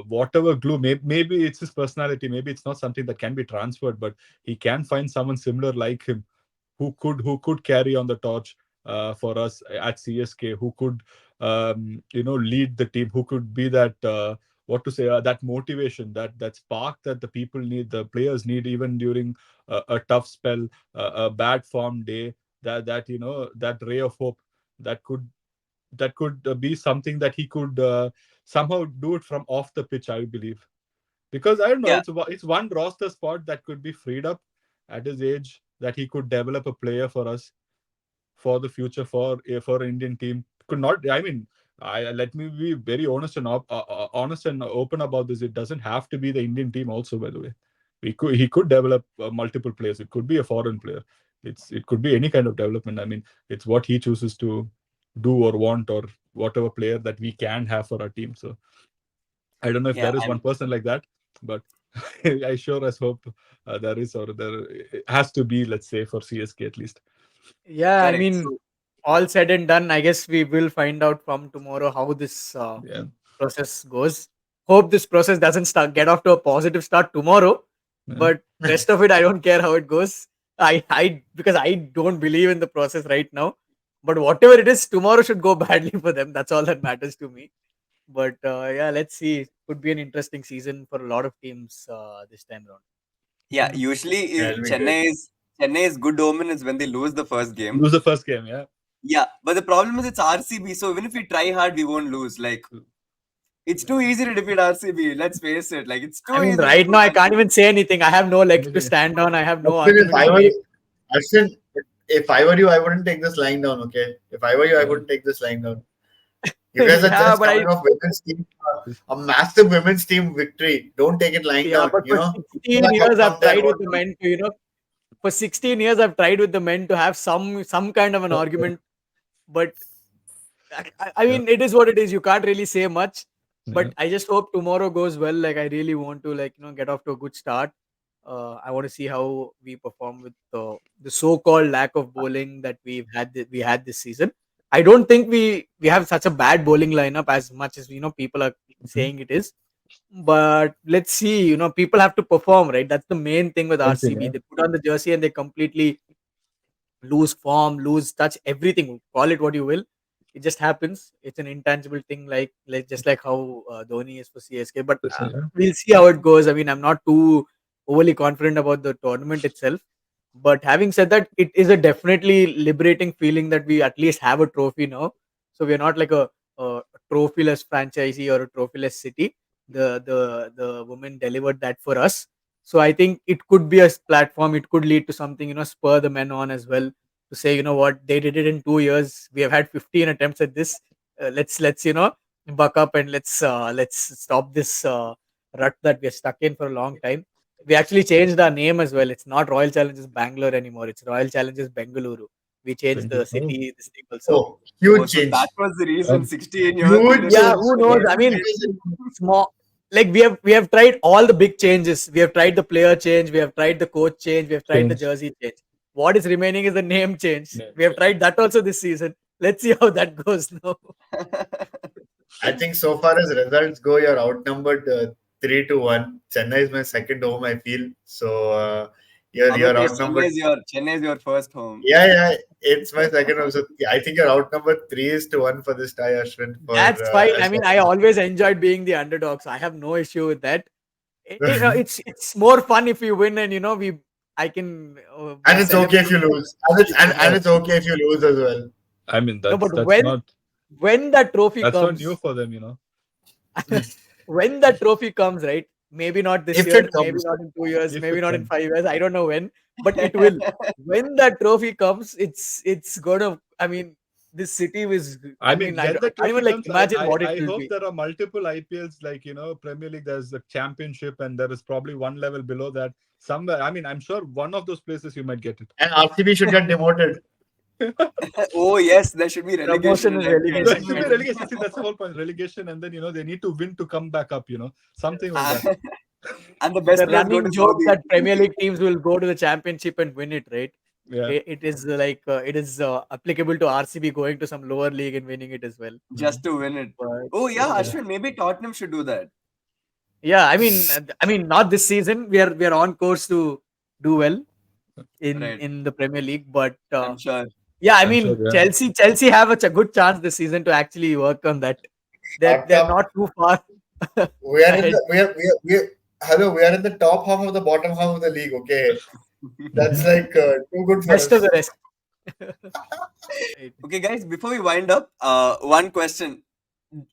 Whatever glue, maybe it's his personality. Maybe it's not something that can be transferred, but he can find someone similar like him who could carry on the torch for us at CSK, who could lead the team, who could be that what to say that motivation, that spark that the people need, the players need, even during a tough spell, a bad form day, that ray of hope that could be something that he could somehow do it from off the pitch, I believe. Because I don't know, Yeah, it's one roster spot that could be freed up at his age, that he could develop a player for us for the future, for Indian team. Could not. I mean, I let me be very honest and open about this. It doesn't have to be the Indian team. Also, by the way, he could develop multiple players. It could be a foreign player. It could be any kind of development. I mean, it's what he chooses to do or want, or whatever player that we can have for our team. So I don't know if yeah, there is one and person like that, but I sure as hope there is, or there it has to be. Let's say for CSK at least. Yeah, I correct. mean, So all said and done, I guess we will find out from tomorrow how this Yeah. process goes. Hope this process doesn't get off to a positive start tomorrow, Yeah. but rest of it, I don't care how it goes. I because I don't believe in the process right now. But whatever it is, tomorrow should go badly for them. That's all that matters to me. But yeah, let's see. Could be an interesting season for a lot of teams this time around. yeah, usually Yeah, it'll be great. Chennai's good omen is when they lose the first game. Lose the first game, yeah. Yeah, but the problem is it's RCB. So even if we try hard, we won't lose. Like it's too easy to defeat RCB. Let's face it. Like it's I too mean, easy to right defeat now I can't RCB. even say anything. I have no legs to Anything. stand on. I have no Ashwin, if argument I to were make. Ashwin, if I were you, I wouldn't take this line down. Okay, if I were you, I Yeah. wouldn't take this line down. You guys are Yeah, just but coming off women's team, a massive women's team victory. Don't take it lying yeah, down. but You for know, go 16 back and years come I've there. tried with the men to, for 16 years I've tried with the men to have some kind of an Yeah. argument, but I Yeah. mean, it is what it is. You can't really say much, Yeah. but I just hope tomorrow goes well. Like, I really want to, like, get off to a good start. I want to see how we perform with the so-called lack of bowling that we had this season. I don't think we have such a bad bowling lineup as much as people are Mhm. saying it is. But let's see. People have to perform, right? That's the main thing with Same thing, RCB. yeah. They put on the jersey and they completely lose form, lose touch, everything. Call it what you will. It just happens. It's an intangible thing, like just like how Dhoni is for CSK. But Yeah. we'll see how it goes. I mean, I'm not too overly confident about the tournament itself. But having said that, it is a definitely liberating feeling that we at least have a trophy now. So we're not like a trophyless franchisee or a trophyless city. The women delivered that for us. So I think it could be a platform. It could lead to something, spur the men on as well to say, what, they did it in 2 years. We have had 15 attempts at this. Let's buck up and let's stop this rut that we're stuck in for a long time. We actually changed our name as well. It's not Royal Challengers Bangalore anymore. It's Royal Challengers Bengaluru. We changed the Oh, city this thing also. Oh, Oh, huge so that change. was the reason. um, 16 years they Huge didn't Yeah, change. who win knows? the I mean, game. small. Like we have tried all the big changes. We have tried the player change. We have tried the coach change. We have tried the change. jersey change. What is remaining is the name change. Yeah. We have tried that also this season. Let's see how that goes now. I think so far as results go, you're outnumbered 3-1. Chennai is my second home, I feel. So you're Amitesh, outnumbered. Chennai is your first home. Yeah, it's my second home. So I think you're outnumbered 3-1 for this tie, Ashwin. For That's fine. I as mean, I always enjoyed being the underdog, so I have no issue with that. well. It's more fun if we win, and I can And it's okay celebrate. if you lose. And Yeah. it's okay if you lose as well. I mean, No, that's but that's not when that trophy that's not new comes, for them. when that trophy comes, right? Maybe not this If year, it maybe comes. not in 2 years, If maybe it not in comes. 5 years. I don't know when, but it will. When that trophy comes, it's gonna. I mean, this city was. I I mean, mean, when the I can't trophy even like comes, imagine what it I will hope be. there are multiple IPLs, like, Premier League, there's a championship, and there is probably one level below that somewhere. I mean, I'm sure one of those places you might get it. And RCB should get demoted. Oh yes, there should be relegation Promotion in and that There relegation case. should be kind of. relegation. See, that's the whole point. Relegation, and then they need to win to come back up. Something like Ah, that. and the The best players go running to joke Saudi that Premier League teams will go to the championship and win it, right? Yeah. It is like it is applicable to RCB going to some lower league and winning it as well. Mm. just to win it. But Oh yeah, Yeah. Ashwin, maybe Tottenham should do that. yeah, I mean, not this season. We are on course to do well Right. in the Premier League, but I'm sure. yeah, I I'm sure. mean, Yeah. Chelsea have a good chance this season to actually work on that. Shut They're up. not too far We are in ahead. the we are hello, we are in the top half of the bottom half of the league, okay? That's like too good for Best of the us. rest. Right. Okay, guys, before we wind up, one question.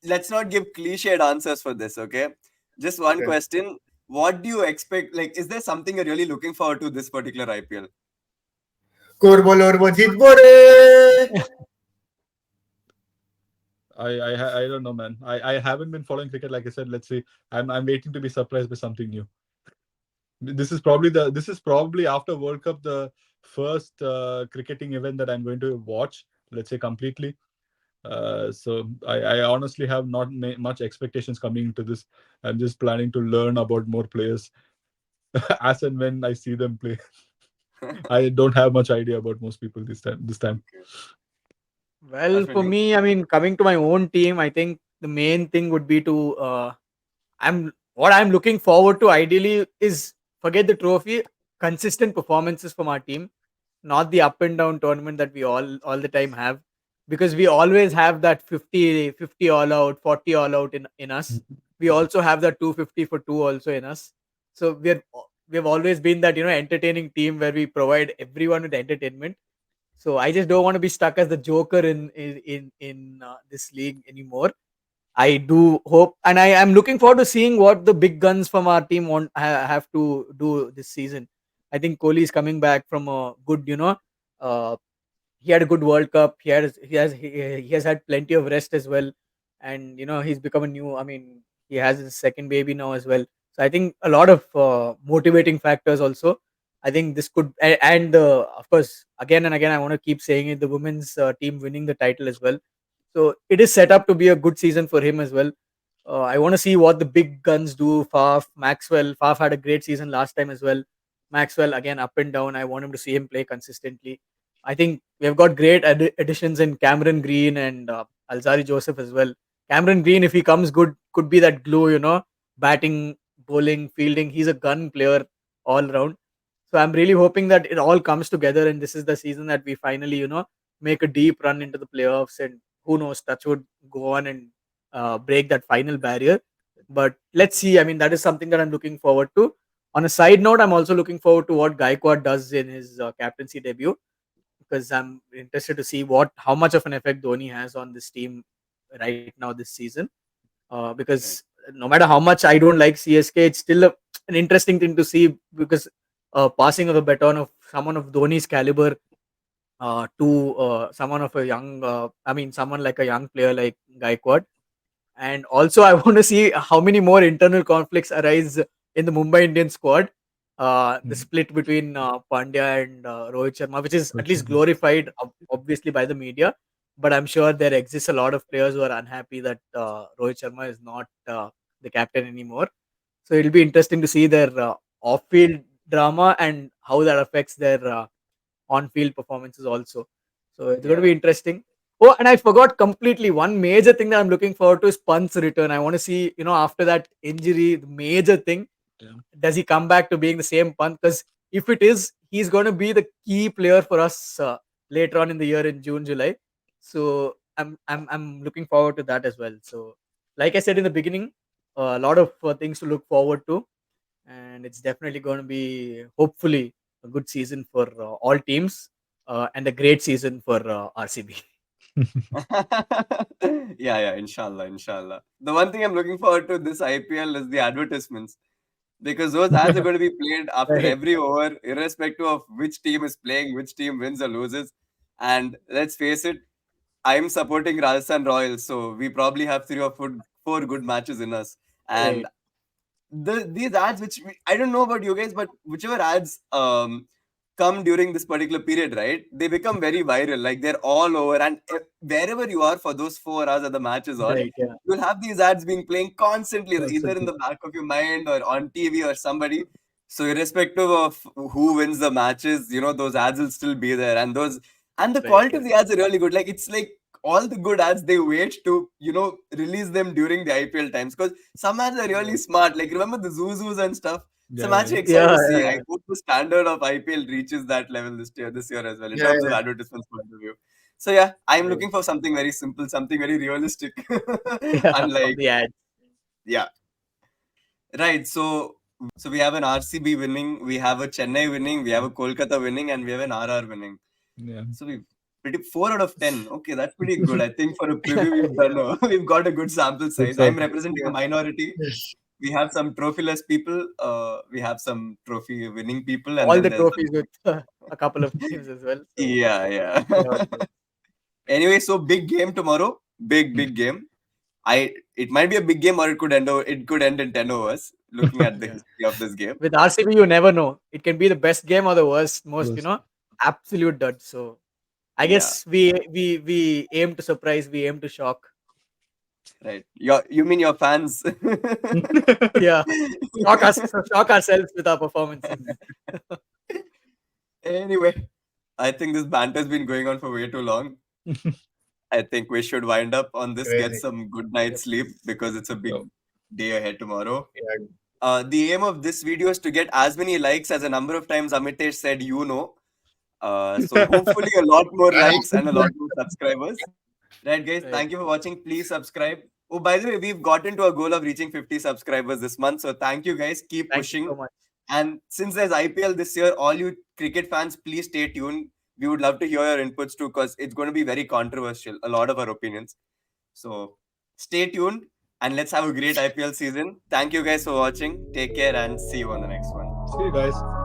Let's not give cliched answers for this, okay? Just one Okay. question. What do you expect? Like, is there something you're really looking forward to this particular IPL? Korbo lorbo jitbo re. I don't know, man. I haven't been following cricket, like I said. Let's see. I'm waiting to be surprised by something new. This is probably after World Cup the first cricketing event that I'm going to watch. Let's say completely. So I honestly have not much expectations coming into this. I'm just planning to learn about more players as and when I see them play. I don't have much idea about most people this time. Well, Ashwin, for you? me, I mean, coming to my own team, I think the main thing would be to I'm looking forward to ideally is forget the trophy, consistent performances from our team, not the up and down tournament that we all the time have, because we always have that 50 all out, 40 all out in us. We also have that 250 for two also in us. So we've always been that entertaining team where we provide everyone with entertainment. So I just don't want to be stuck as the joker in this league anymore. I do hope, and I am looking forward to seeing what the big guns from our team have to do this season. I think Kohli is coming back from a good, uh, he had a good World Cup. He has had plenty of rest as well, and he's become a new. I mean, he has his second baby now as well. So I think a lot of motivating factors also. I think this could and of course again and again I want to keep saying it. The women's team winning the title as well. So it is set up to be a good season for him as well. I want to see what the big guns do. Faf had a great season last time as well. Maxwell again up and down. I want him to see him play consistently. I think we have got great additions in Cameron Green and Alzari Joseph as well. Cameron Green, if he comes good, could be that glue. Batting, bowling, fielding. He's a gun player all around. So I'm really hoping that it all comes together, and this is the season that we finally, make a deep run into the playoffs, and who knows, touch would go on and break that final barrier. But let's see. I mean, that is something that I'm looking forward to. On a side note, I'm also looking forward to what Gaikwad does in his captaincy debut, because I'm interested to see how much of an effect Dhoni has on this team right now this season. Because Right. no matter how much I don't like CSK, it's still an interesting thing to see, because passing of a baton of someone of Dhoni's caliber to someone of a young, someone like a young player like Gaikwad. And also, I want to see how many more internal conflicts arise in the Mumbai Indian squad. The Mhm. split between Pandya and Rohit Sharma, which is at Which least glorified, obviously, by the media. But I'm sure there exists a lot of players who are unhappy that Rohit Sharma is not the captain anymore. So it'll be interesting to see their off-field drama and how that affects their on-field performances also. So it's going to Yeah. be interesting. Oh, and I forgot completely one major thing that I'm looking forward to is Pant's return. I want to see, after that injury, the major thing, Yeah. does he come back to being the same Pant? Because if it is, he's going to be the key player for us later on in the year in June, July. So I'm looking forward to that as well. So, like I said in the beginning, a lot of things to look forward to, and it's definitely going to be hopefully a good season for all teams and a great season for RCB. Yeah, inshallah, inshallah. The one thing I'm looking forward to this IPL is the advertisements. because those ads are going to be played after Right. every over, irrespective of which team is playing, which team wins or loses. And let's face it, I'm supporting Rajasthan Royals, so we probably have 3 or 4 good matches in us. And Right. these ads, I don't know about you guys, but whichever ads come during this particular period, right, they become very viral. Like they're all over, and wherever you are for those 4 hours that the match is on, Right. Yeah. you'll have these ads being playing constantly, either in Constantly. the back of your mind or on TV or somebody. So irrespective of who wins the matches, those ads will still be there, and the Right. quality Yeah. of the ads are really good. Like it's like all the good ads, they wait to release them during the IPL times, because some ads are really smart. Like remember the Zuzus and stuff. So I'm Yeah, actually yeah. excited Yeah. to see. I Yeah. hope the standard of IPL reaches that level this year as well, in Yeah, terms of yeah, advertisements point of view. So yeah, I'm Yeah. looking for something very simple, something very realistic. Yeah. From Unlike, the ad. yeah, right. So we have an RCB winning, we have a Chennai winning, we have a Kolkata winning, and we have an RR winning. Yeah. So we've pretty 4 out of 10. Okay, that's pretty good. I think for a preview, we've done we've got a good sample Good size. I'm sample. representing a minority. We have some trophyless people. We have some trophy winning people, and All then the there's trophies with a couple of teams as well. So yeah, see how yeah. it goes. Anyway, so big game tomorrow. Big game. It might be a big game, or it could end in 10 overs. Looking at the Yeah. history of this game. With RCB, you never know. It can be the best game or the worst, most Yes. absolute dud. So I Yeah, guess we aim to surprise, we aim to shock. right. You mean your fans? Yeah, shock ourselves with our performances. Anyway, I think this banter's been going on for way too long. I think we should wind up on this, get crazy. some good night's Yep. sleep, because it's a big Yeah. day ahead tomorrow. Yeah, The aim of this video is to get as many likes as a number of times Amitesh said, so hopefully a lot more likes and a lot more subscribers. Right, guys? Right. Thank you for watching. Please subscribe. Oh, by the way, we've gotten to a goal of reaching 50 subscribers this month. So thank you, guys. Keep Thank you so pushing. much. And since there's IPL this year, all you cricket fans, please stay tuned. We would love to hear your inputs too, because it's going to be very controversial, a lot of our opinions. So stay tuned and let's have a great IPL season. Thank you guys for watching. Take care and see you on the next one. See you guys.